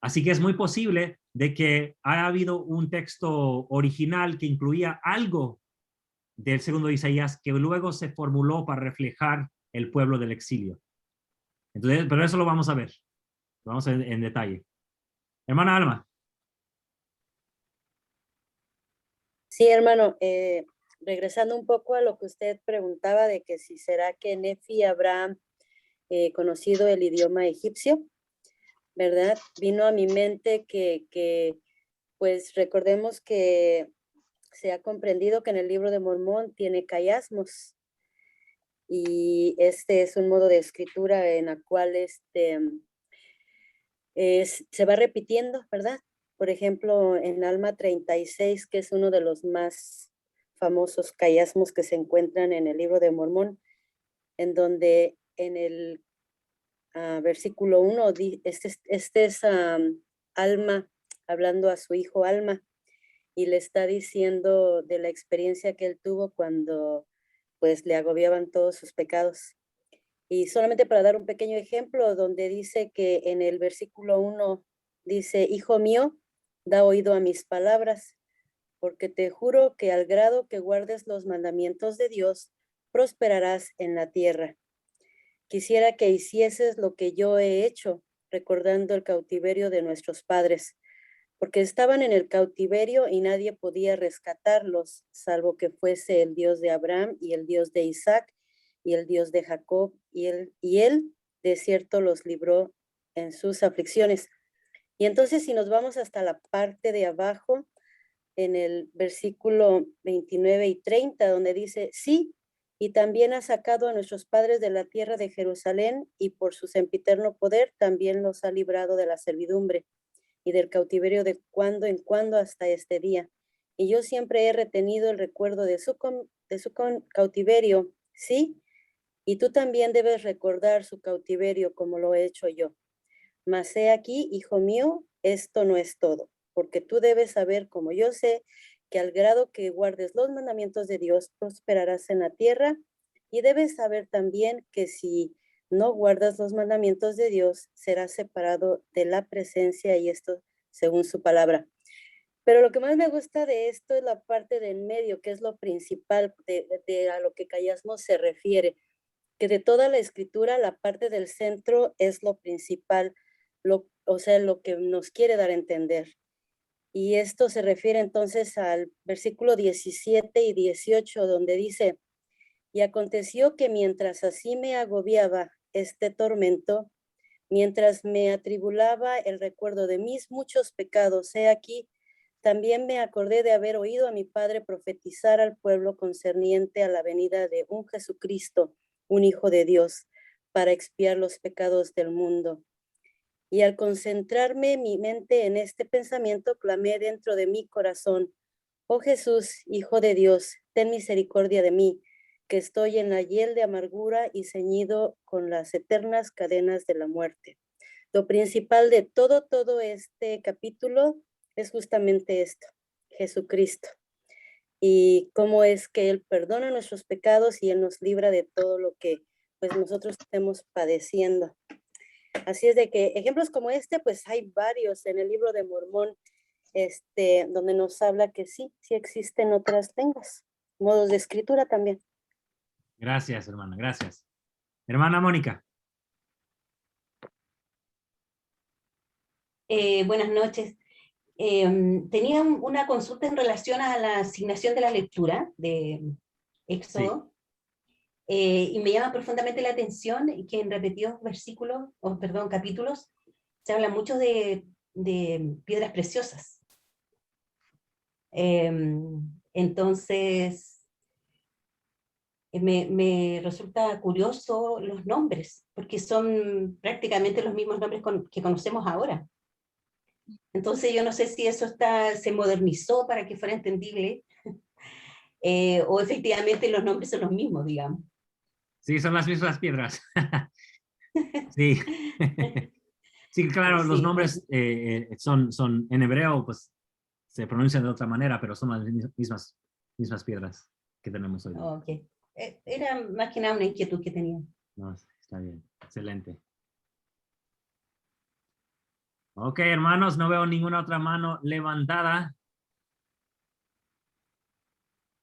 Speaker 1: Así que es muy posible de que haya habido un texto original que incluía algo del segundo Isaías que luego se formuló para reflejar el pueblo del exilio. Entonces, pero eso lo vamos a ver. Lo vamos a ver en detalle. Hermana Alma.
Speaker 9: Sí, hermano, regresando un poco a lo que usted preguntaba de que si será que Nefi habrá conocido el idioma egipcio, ¿verdad? Vino a mi mente que pues recordemos que se ha comprendido que en el libro de Mormón tiene cayasmos, y este es un modo de escritura en la cual se va repitiendo, ¿verdad? Por ejemplo, en Alma 36, que es uno de los más famosos cayasmos que se encuentran en el libro de Mormón, en donde en el versículo 1, este es Alma hablando a su hijo Alma, y le está diciendo de la experiencia que él tuvo cuando pues le agobiaban todos sus pecados. Y solamente para dar un pequeño ejemplo, donde dice que en el versículo 1 dice: hijo mío, da oído a mis palabras, porque te juro que al grado que guardes los mandamientos de Dios, prosperarás en la tierra. Quisiera que hicieses lo que yo he hecho, recordando el cautiverio de nuestros padres, porque estaban en el cautiverio y nadie podía rescatarlos, salvo que fuese el Dios de Abraham y el Dios de Isaac y el Dios de Jacob, y él de cierto los libró en sus aflicciones. Y entonces si nos vamos hasta la parte de abajo, en el versículo 29 y 30, donde dice, sí, y también ha sacado a nuestros padres de la tierra de Jerusalén, y por su sempiterno poder también los ha librado de la servidumbre y del cautiverio de cuando en cuando hasta este día. Y yo siempre he retenido el recuerdo de su cautiverio, sí, y tú también debes recordar su cautiverio como lo he hecho yo. Mas he aquí, hijo mío, esto no es todo, porque tú debes saber, como yo sé, que al grado que guardes los mandamientos de Dios, prosperarás en la tierra, y debes saber también que si no guardas los mandamientos de Dios, serás separado de la presencia, y esto según su palabra. Pero lo que más me gusta de esto es la parte del medio, que es lo principal de a lo que Cayasmo se refiere, que de toda la escritura, la parte del centro es lo principal, o sea, lo que nos quiere dar a entender. Y esto se refiere entonces al versículo 17 y 18, donde dice, y aconteció que mientras así me agobiaba este tormento, mientras me atribulaba el recuerdo de mis muchos pecados, he aquí, también me acordé de haber oído a mi padre profetizar al pueblo concerniente a la venida de un Jesucristo, un Hijo de Dios, para expiar los pecados del mundo. Y al concentrarme mi mente en este pensamiento, clamé dentro de mi corazón, oh Jesús, Hijo de Dios, ten misericordia de mí, que estoy en la hiel de amargura y ceñido con las eternas cadenas de la muerte. Lo principal de todo este capítulo es justamente esto, Jesucristo. Y cómo es que Él perdona nuestros pecados y Él nos libra de todo lo que pues nosotros estemos padeciendo. Así es de que ejemplos como este, pues hay varios en el libro de Mormón, donde nos habla que sí existen otras lenguas, modos de escritura también.
Speaker 1: Gracias, hermana, gracias. Hermana Mónica.
Speaker 8: Buenas noches. Tenía una consulta en relación a la asignación de la lectura de Éxodo. Y me llama profundamente la atención que en repetidos capítulos, se habla mucho de piedras preciosas. Entonces, me resulta curioso los nombres, porque son prácticamente los mismos nombres que conocemos ahora. Entonces yo no sé si eso se modernizó para que fuera entendible, o efectivamente los nombres son los mismos, digamos.
Speaker 1: Sí, son las mismas piedras. Sí. Sí, claro,
Speaker 8: Sí.
Speaker 1: los nombres son en hebreo, pues se pronuncian de otra manera, pero son las mismas piedras que tenemos hoy.
Speaker 8: Ok. Era más que nada una inquietud que tenía.
Speaker 1: No, está bien, excelente. Ok, hermanos, no veo ninguna otra mano levantada.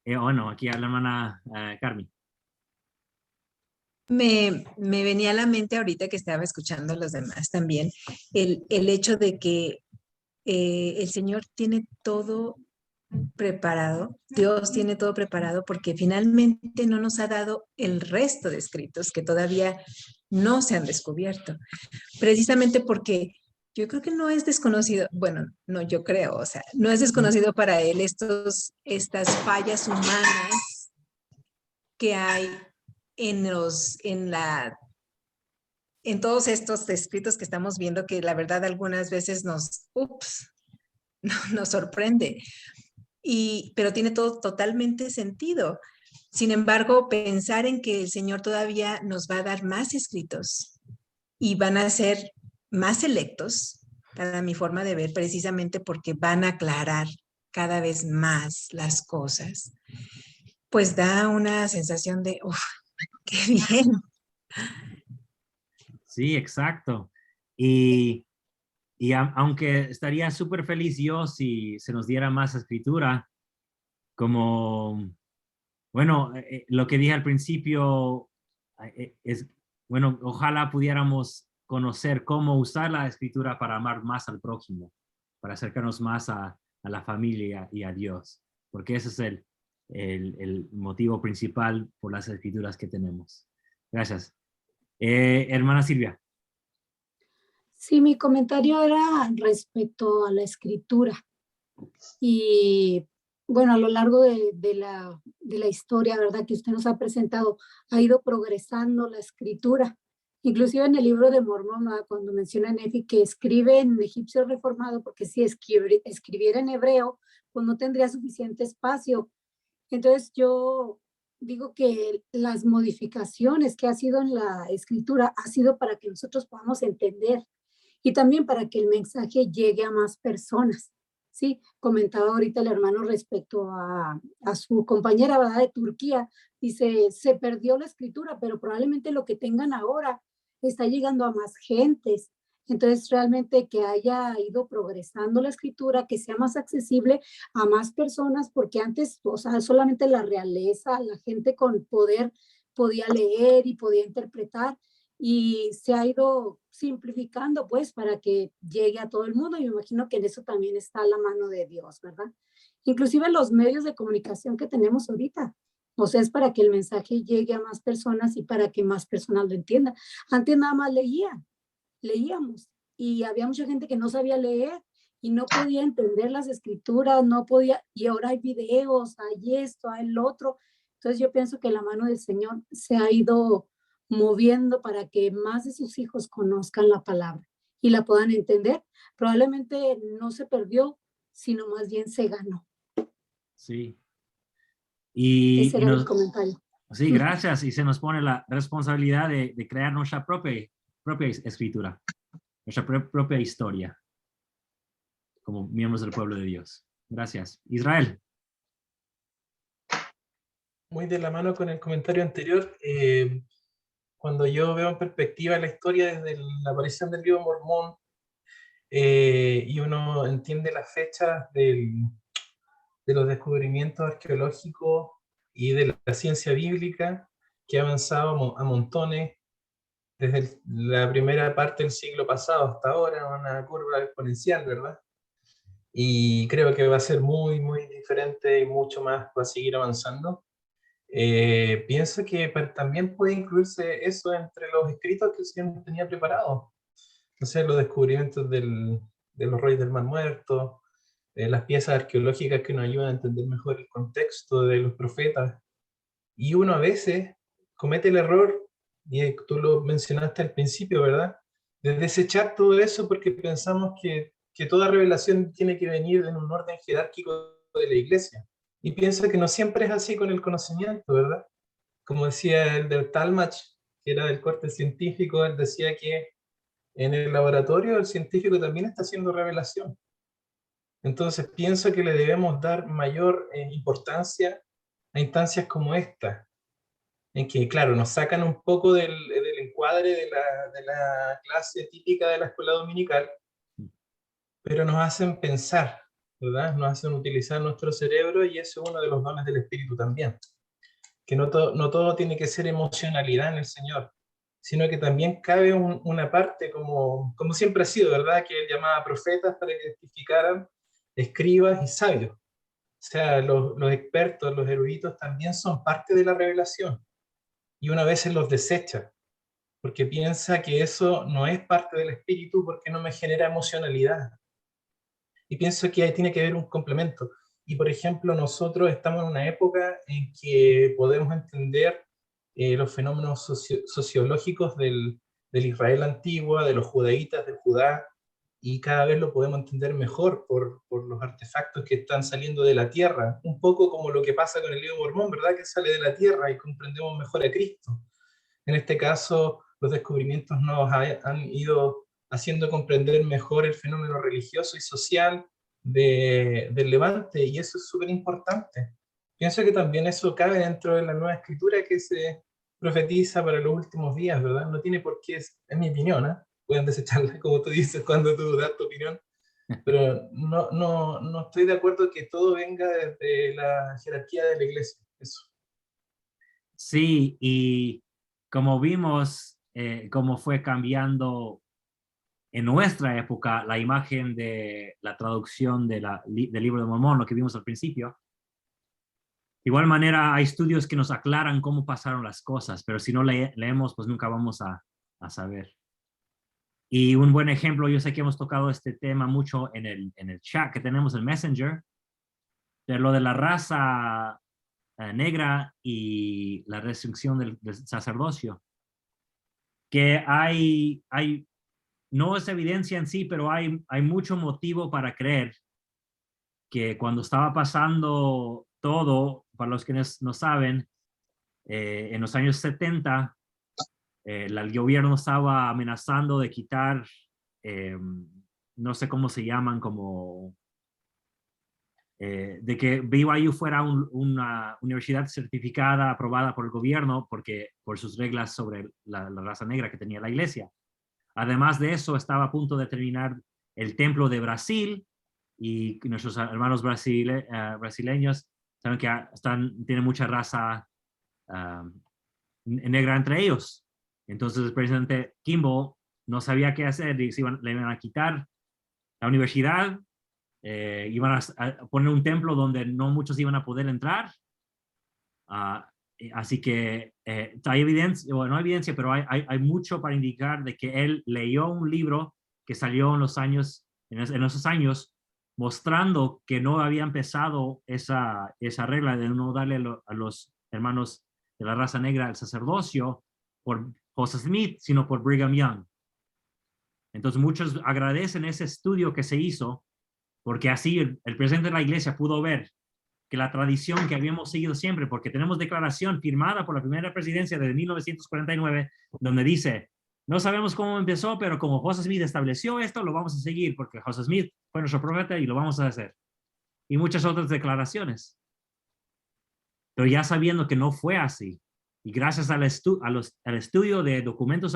Speaker 1: No, aquí a la hermana Carmen.
Speaker 6: Me venía a la mente ahorita que estaba escuchando a los demás también, el hecho de que el Señor tiene todo preparado, Dios tiene todo preparado porque finalmente no nos ha dado el resto de escritos que todavía no se han descubierto, precisamente porque yo creo que no es desconocido, bueno, no, yo creo, o sea, no es desconocido para Él estas fallas humanas que hay en todos estos escritos que estamos viendo, que la verdad algunas veces nos sorprende, pero tiene todo totalmente sentido. Sin embargo, pensar en que el Señor todavía nos va a dar más escritos y van a ser más selectos, para mi forma de ver, precisamente porque van a aclarar cada vez más las cosas, pues da una sensación de, ¡qué bien!
Speaker 1: Sí, exacto. Y aunque estaría súper feliz yo si se nos diera más escritura, como, bueno, lo que dije al principio es, bueno, ojalá pudiéramos conocer cómo usar la escritura para amar más al prójimo, para acercarnos más a la familia y a Dios, porque ese es el motivo principal por las escrituras que tenemos. Gracias. Hermana Silvia.
Speaker 7: Sí, mi comentario era respecto a la escritura. Y bueno, a lo largo de la historia, ¿verdad? Que usted nos ha presentado, ha ido progresando la escritura. Inclusive en el libro de Mormón, ¿verdad? Cuando menciona Nefi que escribe en egipcio reformado, porque si escribiera en hebreo, pues no tendría suficiente espacio. Entonces yo digo que las modificaciones que ha sido en la escritura ha sido para que nosotros podamos entender y también para que el mensaje llegue a más personas. Sí, comentaba ahorita el hermano respecto a su compañera, ¿verdad? De Turquía. Dice, se perdió la escritura, pero probablemente lo que tengan ahora está llegando a más gentes. Entonces, realmente que haya ido progresando la escritura, que sea más accesible a más personas, porque antes, o sea, solamente la realeza, la gente con poder podía leer y podía interpretar, y se ha ido simplificando pues para que llegue a todo el mundo. Y me imagino que en eso también está la mano de Dios, ¿verdad? Inclusive los medios de comunicación que tenemos ahorita, o sea, es para que el mensaje llegue a más personas y para que más personas lo entiendan. Antes nada más leíamos y había mucha gente que no sabía leer y no podía entender las escrituras, no podía, y ahora hay videos, hay esto, hay el otro. Entonces yo pienso que la mano del Señor se ha ido moviendo para que más de sus hijos conozcan la palabra y la puedan entender. Probablemente no se perdió, sino más bien se ganó.
Speaker 1: Sí.
Speaker 7: Ese era mi comentario.
Speaker 1: Sí, gracias. Y se nos pone la responsabilidad de crear nuestra propia escritura, nuestra propia historia, como miembros del pueblo de Dios. Gracias. Israel.
Speaker 10: Muy de la mano con el comentario anterior, cuando yo veo en perspectiva la historia desde la aparición del libro Mormón, y uno entiende las fechas de los descubrimientos arqueológicos y de la ciencia bíblica, que ha avanzado a montones desde la primera parte del siglo pasado hasta ahora, una curva exponencial, ¿verdad? Y creo que va a ser muy, muy diferente y mucho más va a seguir avanzando. Pienso que también puede incluirse eso entre los escritos que el Señor tenía preparados. No sé, los descubrimientos de los reyes del Mar Muerto, las piezas arqueológicas que nos ayudan a entender mejor el contexto de los profetas. Y uno a veces comete el error, y tú lo mencionaste al principio, ¿verdad?, de desechar todo eso porque pensamos que toda revelación tiene que venir en un orden jerárquico de la iglesia. Y pienso que no siempre es así con el conocimiento, ¿verdad? Como decía el del Talmach, que era del corte científico, él decía que en el laboratorio el científico también está haciendo revelación. Entonces pienso que le debemos dar mayor importancia a instancias como esta, en que, claro, nos sacan un poco del encuadre de la clase típica de la escuela dominical, pero nos hacen pensar, ¿verdad? Nos hacen utilizar nuestro cerebro, y eso es uno de los dones del Espíritu también. Que no todo tiene que ser emocionalidad en el Señor, sino que también cabe una parte, como siempre ha sido, ¿verdad?, que Él llamaba profetas para que testificaran, escribas y sabios. O sea, los expertos, los eruditos también son parte de la revelación, y una vez los desecha, porque piensa que eso no es parte del Espíritu porque no me genera emocionalidad. Y pienso que ahí tiene que haber un complemento. Y por ejemplo, nosotros estamos en una época en que podemos entender los fenómenos sociológicos del Israel antigua, de los judaítas, del Judá, y cada vez lo podemos entender mejor por los artefactos que están saliendo de la tierra, un poco como lo que pasa con el libro Mormón, ¿verdad?, que sale de la tierra y comprendemos mejor a Cristo. En este caso, los descubrimientos nos han ido haciendo comprender mejor el fenómeno religioso y social del Levante, y eso es súper importante. Pienso que también eso cabe dentro de la nueva escritura que se profetiza para los últimos días, ¿verdad? No tiene por qué, es mi opinión, ¿eh? Pueden desecharla como tú dices cuando tú das tu opinión, pero no estoy de acuerdo que todo venga desde la jerarquía de la iglesia. Eso.
Speaker 1: Sí, y como vimos cómo fue cambiando en nuestra época la imagen de la traducción del libro de Mormón, lo que vimos al principio. De igual manera, hay estudios que nos aclaran cómo pasaron las cosas, pero si no leemos, pues nunca vamos a a saber. Y un buen ejemplo, yo sé que hemos tocado este tema mucho en el chat que tenemos en Messenger, de lo de la raza negra y la restricción del sacerdocio. Que no es evidencia en sí, pero hay mucho motivo para creer que cuando estaba pasando todo, para los que no saben, en los años 70, el gobierno estaba amenazando de quitar, no sé cómo se llaman, como de que BYU fuera una universidad certificada, aprobada por el gobierno, por sus reglas sobre la raza negra que tenía la iglesia. Además de eso, estaba a punto de terminar el templo de Brasil, y nuestros hermanos brasileños saben que tienen mucha raza negra entre ellos. Entonces el presidente Kimball no sabía qué hacer, y le iban a quitar la universidad, iban a poner un templo donde no muchos iban a poder entrar. Así que hay evidencia, o no hay evidencia, pero hay mucho para indicar de que él leyó un libro que salió en esos años, mostrando que no había empezado esa regla de no darle a los hermanos de la raza negra el sacerdocio por Joseph Smith, sino por Brigham Young. Entonces muchos agradecen ese estudio que se hizo, porque así el presidente de la iglesia pudo ver que la tradición que habíamos seguido siempre, porque tenemos declaración firmada por la primera presidencia de 1949, donde dice, no sabemos cómo empezó, pero como Joseph Smith estableció esto, lo vamos a seguir, porque Joseph Smith fue nuestro profeta y lo vamos a hacer. Y muchas otras declaraciones. Pero ya sabiendo que no fue así, y gracias al estudio de documentos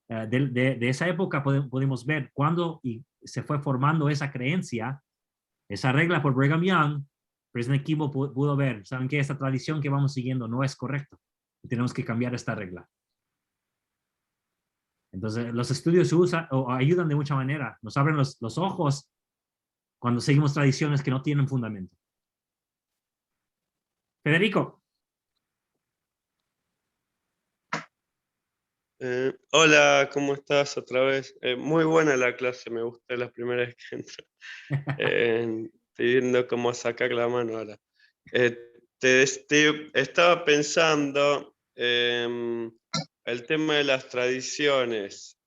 Speaker 1: de esa época, podemos ver cuándo se fue formando esa creencia, esa regla por Brigham Young. Presidente Kimball pudo ver, saben que esta tradición que vamos siguiendo no es correcta, y tenemos que cambiar esta regla. Entonces, los estudios se usan o ayudan de mucha manera, nos abren los ojos cuando seguimos tradiciones que no tienen fundamento. Federico.
Speaker 4: Hola, ¿cómo estás otra vez? Muy buena la clase, me gustó la primera vez que entro. Estoy viendo cómo sacar la mano ahora. Estaba pensando el tema de las tradiciones.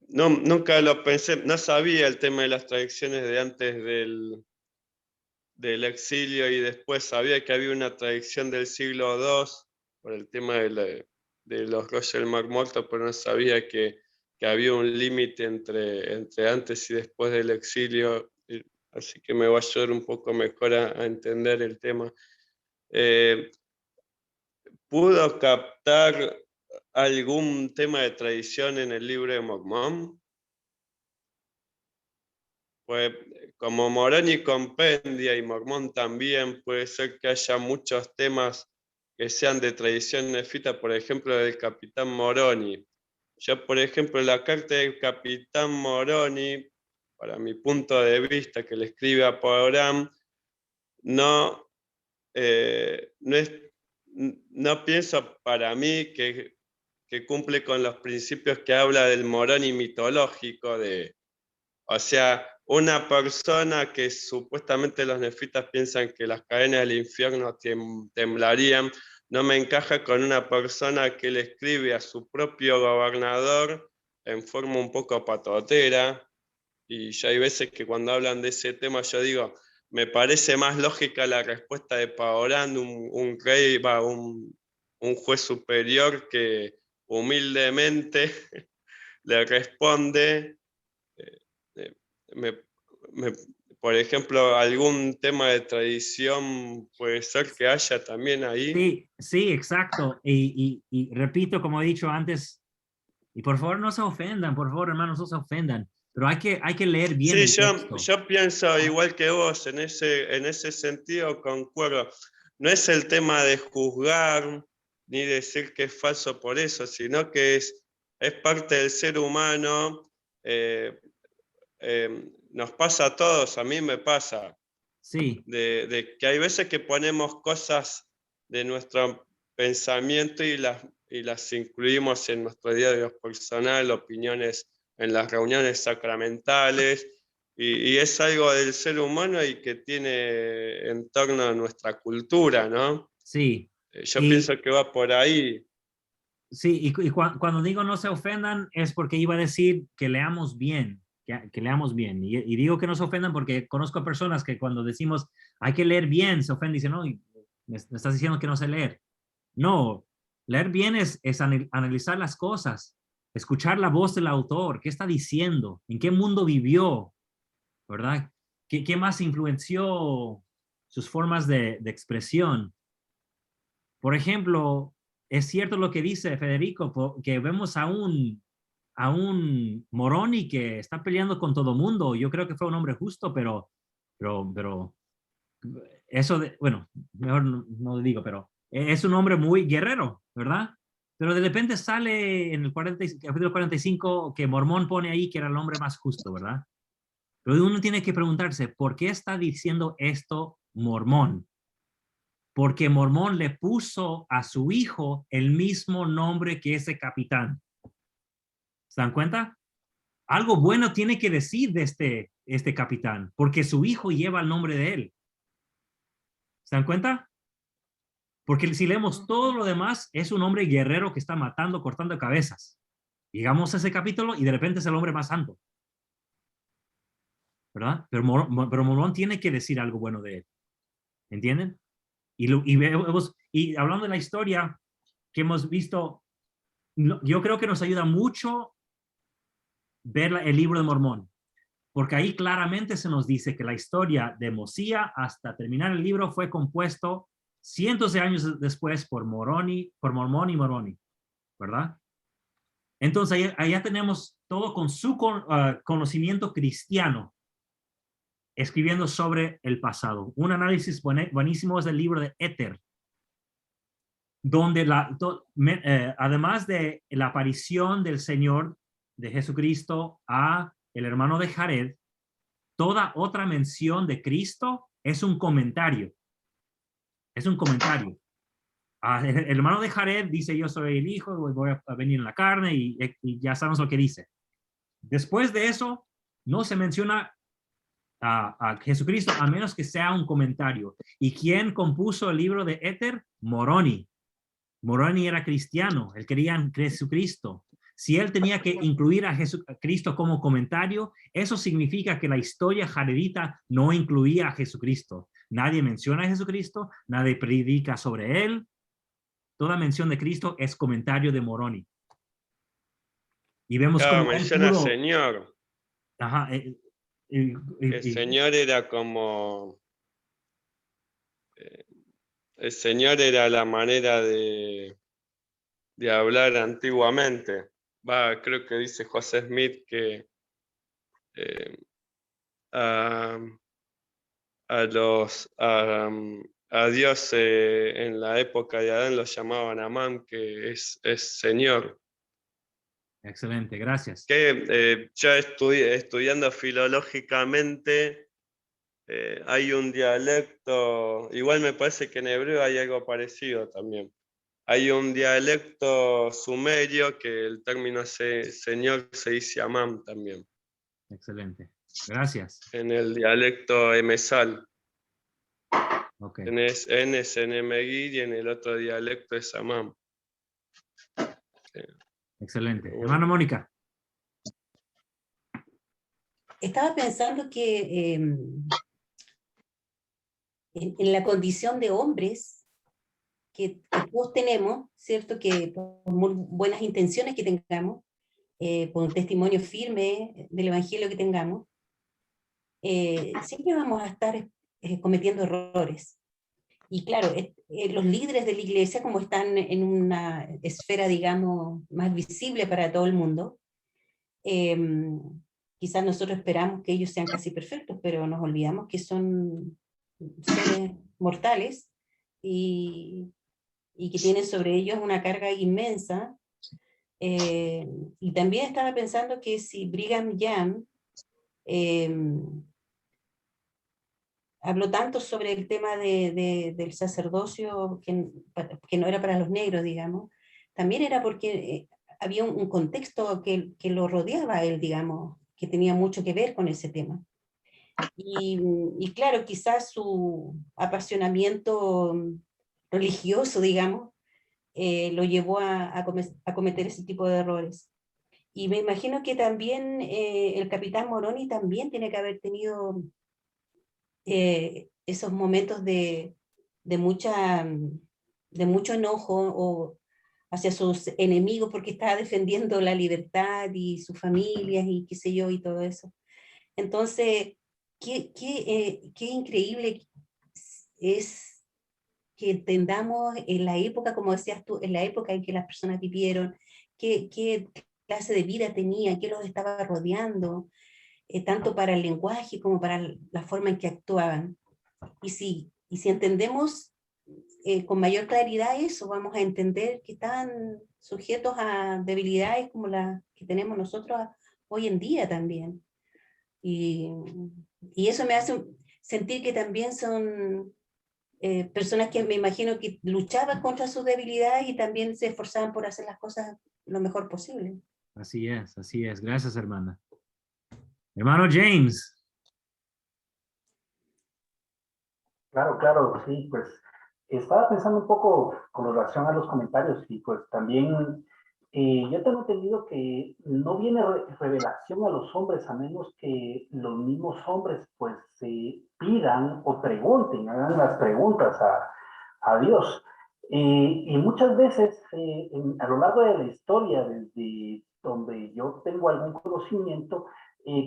Speaker 4: Nunca lo pensé, no sabía el tema de las tradiciones de antes del exilio, y después sabía que había una tradición del siglo II por el tema de los rollos del Mar Muerto, pero no sabía que había un límite entre antes y después del exilio, así que me va a ayudar un poco mejor a entender el tema. ¿Pudo captar algún tema de tradición en el libro de Mormón? Pues como Moroni compendia y Mormón también, puede ser que haya muchos temas que sean de tradición nefita, por ejemplo, del capitán Moroni. Yo, por ejemplo, la carta del capitán Moroni, para mi punto de vista, que le escribe a Abraham, no pienso para mí que cumple con los principios que habla del Moroni mitológico, o sea, una persona que supuestamente los nefitas piensan que las cadenas del infierno temblarían, no me encaja con una persona que le escribe a su propio gobernador en forma un poco patotera. Y ya hay veces que cuando hablan de ese tema yo digo, me parece más lógica la respuesta de Paorán, un rey, un juez superior que humildemente le responde. Por ejemplo, algún tema de tradición puede ser que haya también ahí.
Speaker 1: Sí, exacto. Y repito, como he dicho antes, y por favor no se ofendan, por favor, hermanos, no se ofendan, pero hay que leer bien el texto.
Speaker 4: Yo pienso igual que vos, en ese sentido concuerdo. No es el tema de juzgar ni decir que es falso por eso, sino que es parte del ser humano. Nos pasa a todos, a mí me pasa.
Speaker 1: Sí.
Speaker 4: De que hay veces que ponemos cosas de nuestro pensamiento y las y las incluimos en nuestro diario personal, opiniones en las reuniones sacramentales, y es algo del ser humano y que tiene en torno a nuestra cultura, ¿no?
Speaker 1: Sí.
Speaker 4: Yo pienso que va por ahí.
Speaker 1: Sí, y cuando digo no se ofendan es porque iba a decir que leamos bien, que leamos bien. Y digo que no se ofendan porque conozco personas que cuando decimos hay que leer bien, se ofenden y dicen, no, me estás diciendo que no sé leer. No, leer bien es analizar las cosas, escuchar la voz del autor, qué está diciendo, en qué mundo vivió, ¿verdad? ¿Qué más influenció sus formas de expresión? Por ejemplo, es cierto lo que dice Federico, que vemos a un Moroni que está peleando con todo mundo. Yo creo que fue un hombre justo, pero eso, bueno, mejor no lo digo, pero es un hombre muy guerrero, ¿verdad? Pero de repente sale en el capítulo 45 que Mormón pone ahí que era el hombre más justo, ¿verdad? Pero uno tiene que preguntarse, ¿por qué está diciendo esto Mormón? Porque Mormón le puso a su hijo el mismo nombre que ese capitán. ¿Se dan cuenta? Algo bueno tiene que decir de este capitán, porque su hijo lleva el nombre de él. ¿Se dan cuenta? Porque si leemos todo lo demás, es un hombre guerrero que está matando, cortando cabezas. Llegamos a ese capítulo y de repente es el hombre más santo. ¿Verdad? Pero Mormón tiene que decir algo bueno de él. ¿Entienden? Y hablando de la historia que hemos visto, yo creo que nos ayuda mucho ver el libro de Mormón, porque ahí claramente se nos dice que la historia de Mosía hasta terminar el libro fue compuesto cientos de años después por Mormón y Moroni, ¿verdad? Entonces allá tenemos todo con su conocimiento cristiano, escribiendo sobre el pasado. Un análisis buenísimo es el libro de Éter, donde además de la aparición del Señor, de Jesucristo, a el hermano de Jared, toda otra mención de Cristo es un comentario. Es un comentario. El hermano de Jared dice, yo soy el hijo, voy a venir en la carne, y ya sabemos lo que dice. Después de eso, no se menciona a Jesucristo a menos que sea un comentario. ¿Y quién compuso el libro de Éter? Moroni. Moroni era cristiano, él creía en Jesucristo. Si él tenía que incluir a Jesucristo como comentario, eso significa que la historia jaredita no incluía a Jesucristo. Nadie menciona a Jesucristo, nadie predica sobre él. Toda mención de Cristo es comentario de Moroni. Y vemos cómo
Speaker 4: menciona Señor.
Speaker 1: Ajá.
Speaker 4: El Señor era como... el Señor era la manera de hablar antiguamente. Creo que dice José Smith que a Dios en la época de Adán lo llamaban Amán, que es Señor.
Speaker 1: Excelente, gracias.
Speaker 4: Que ya estudiando filológicamente hay un dialecto, igual me parece que en hebreo hay algo parecido también. Hay un dialecto sumerio que el término Señor se dice Amán también.
Speaker 1: Excelente, gracias.
Speaker 4: En el dialecto emesal.
Speaker 1: Okay.
Speaker 4: Tenés N, Megid, y en el otro dialecto es Amán.
Speaker 1: Excelente. Hermana Mónica.
Speaker 8: Estaba pensando que en la condición de hombres que todos tenemos, ¿cierto? Que por muy buenas intenciones que tengamos, por un testimonio firme del Evangelio que tengamos, siempre vamos a estar cometiendo errores. Y claro, los líderes de la iglesia, como están en una esfera, digamos, más visible para todo el mundo, quizás nosotros esperamos que ellos sean casi perfectos, pero nos olvidamos que son seres mortales y que tienen sobre ellos una carga inmensa. Y también estaba pensando que si Brigham Young habló tanto sobre el tema del sacerdocio que no era para los negros, digamos, también era porque había un contexto que lo rodeaba a él, digamos, que tenía mucho que ver con ese tema. Y claro, quizás su apasionamiento religioso, digamos, lo llevó a cometer ese tipo de errores. Y me imagino que también el capitán Moroni también tiene que haber tenido esos momentos de mucho enojo o hacia sus enemigos porque estaba defendiendo la libertad y sus familias y qué sé yo y todo eso. Entonces, qué increíble es que entendamos en la época, como decías tú, en la época en que las personas vivieron, qué clase de vida tenía, qué los estaba rodeando, tanto para el lenguaje como para la forma en que actuaban. Y si entendemos con mayor claridad eso, vamos a entender que están sujetos a debilidades como las que tenemos nosotros hoy en día también. Y eso me hace sentir que también son personas que me imagino que luchaban contra sus debilidades y también se esforzaban por hacer las cosas lo mejor posible.
Speaker 1: Así es, así es. Gracias, hermana. Hermano James.
Speaker 11: Claro, sí, pues estaba pensando un poco con relación a los comentarios y pues también yo tengo entendido que no viene revelación a los hombres a menos que los mismos hombres pues pidan o pregunten, hagan las preguntas a Dios. Y muchas veces a lo largo de la historia, desde donde yo tengo algún conocimiento,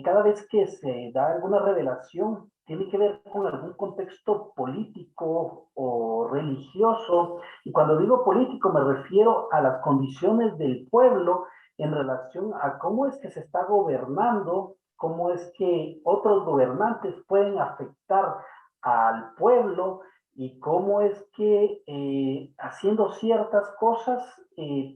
Speaker 11: cada vez que se da alguna revelación, tiene que ver con algún contexto político o religioso. Y cuando digo político me refiero a las condiciones del pueblo en relación a cómo es que se está gobernando, cómo es que otros gobernantes pueden afectar al pueblo y cómo es que haciendo ciertas cosas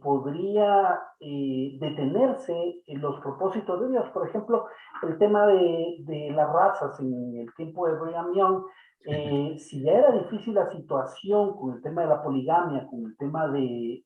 Speaker 11: podría detenerse en los propósitos de Dios. Por ejemplo, el tema de las razas en el tiempo de Brigham Young, si ya era difícil la situación con el tema de la poligamia, con el tema del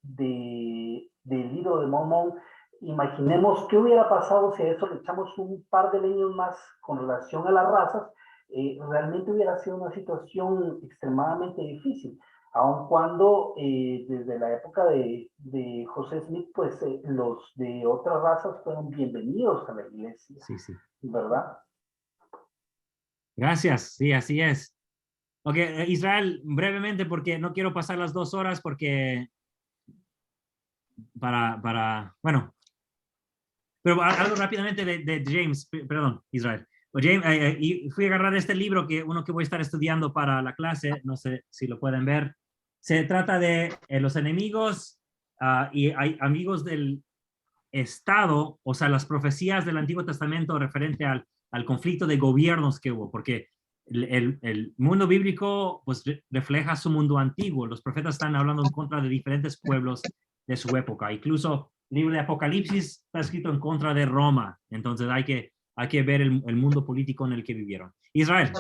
Speaker 11: libro de Mormón, imaginemos qué hubiera pasado si a eso le echamos un par de leños más con relación a las razas. Realmente hubiera sido una situación extremadamente difícil, aun cuando desde la época de José Smith, pues los de otras razas fueron bienvenidos a la iglesia,
Speaker 1: Sí.
Speaker 11: ¿verdad?
Speaker 1: Gracias, sí, así es. Ok, Israel, brevemente, porque no quiero pasar las 2 horas, porque bueno, pero algo rápidamente de James, perdón, Israel. James, y fui a agarrar este libro que voy a estar estudiando para la clase, no sé si lo pueden ver. Se trata de los enemigos y hay amigos del Estado, o sea, las profecías del Antiguo Testamento referente al conflicto de gobiernos que hubo, porque el mundo bíblico pues refleja su mundo antiguo. Los profetas están hablando en contra de diferentes pueblos de su época. Incluso el libro de Apocalipsis está escrito en contra de Roma. Entonces hay que ver el mundo político en el que vivieron. Israel.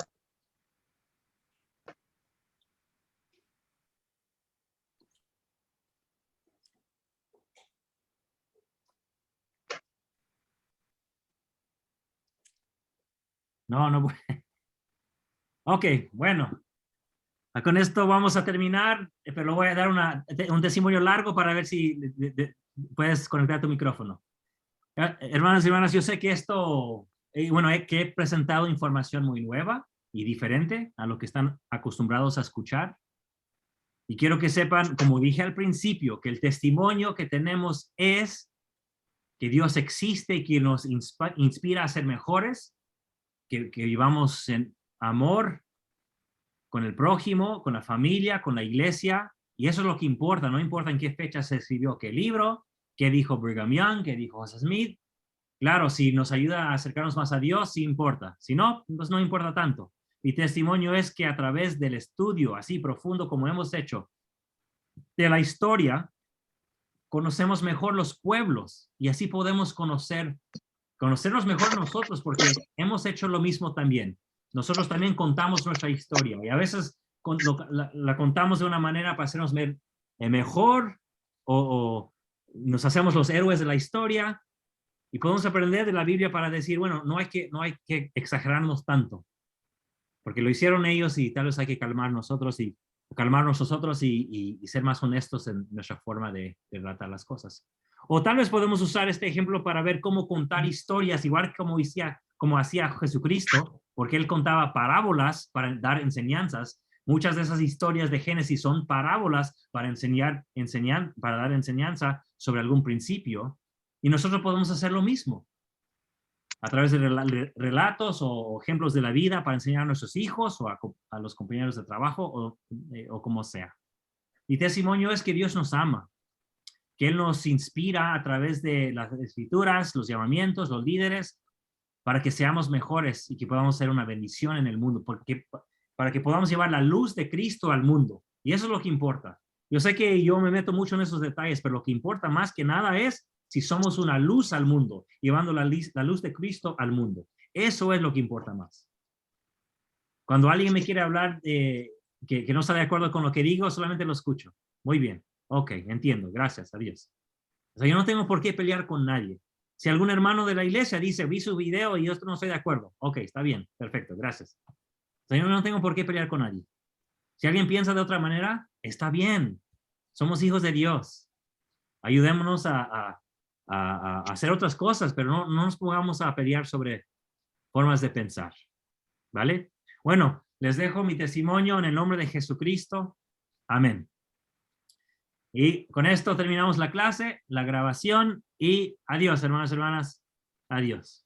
Speaker 1: No. Ok, bueno. Con esto vamos a terminar, pero voy a dar un testimonio largo para ver si puedes conectar tu micrófono. Hermanos y hermanas, yo sé que esto, que he presentado información muy nueva y diferente a lo que están acostumbrados a escuchar. Y quiero que sepan, como dije al principio, que el testimonio que tenemos es que Dios existe y que nos inspira a ser mejores, que vivamos en amor con el prójimo, con la familia, con la iglesia, y eso es lo que importa. No importa en qué fecha se escribió qué libro, qué dijo Brigham Young, qué dijo José Smith. Claro, si nos ayuda a acercarnos más a Dios, sí importa. Si no, pues no importa tanto. Mi testimonio es que a través del estudio así profundo como hemos hecho de la historia, conocemos mejor los pueblos y así podemos conocernos mejor nosotros, porque hemos hecho lo mismo también. Nosotros también contamos nuestra historia y a veces la contamos de una manera para hacernos ver mejor o nos hacemos los héroes de la historia y podemos aprender de la Biblia para decir, bueno, no hay que exagerarnos tanto, porque lo hicieron ellos y tal vez hay que calmarnos nosotros y ser más honestos en nuestra forma de tratar las cosas. O tal vez podemos usar este ejemplo para ver cómo contar historias, igual como hacía Jesucristo, porque él contaba parábolas para dar enseñanzas. Muchas de esas historias de Génesis son parábolas para para dar enseñanza sobre algún principio. Y nosotros podemos hacer lo mismo a través de relatos o ejemplos de la vida para enseñar a nuestros hijos o a los compañeros de trabajo o como sea. Mi testimonio es que Dios nos ama, que Él nos inspira a través de las escrituras, los llamamientos, los líderes, para que seamos mejores y que podamos ser una bendición en el mundo, para que podamos llevar la luz de Cristo al mundo. Y eso es lo que importa. Yo sé que yo me meto mucho en esos detalles, pero lo que importa más que nada es si somos una luz al mundo, llevando la luz de Cristo al mundo. Eso es lo que importa más. Cuando alguien me quiere hablar que no está de acuerdo con lo que digo, solamente lo escucho. Muy bien. Ok, entiendo. Gracias. Adiós. O sea, yo no tengo por qué pelear con nadie. Si algún hermano de la iglesia dice, vi su video y yo no estoy de acuerdo. Ok, está bien. Perfecto. Gracias. O sea, yo no tengo por qué pelear con nadie. Si alguien piensa de otra manera, está bien. Somos hijos de Dios. Ayudémonos a hacer otras cosas, pero no nos pongamos a pelear sobre formas de pensar. ¿Vale? Bueno, les dejo mi testimonio en el nombre de Jesucristo. Amén. Y con esto terminamos la clase, la grabación y adiós, hermanos y hermanas. Adiós.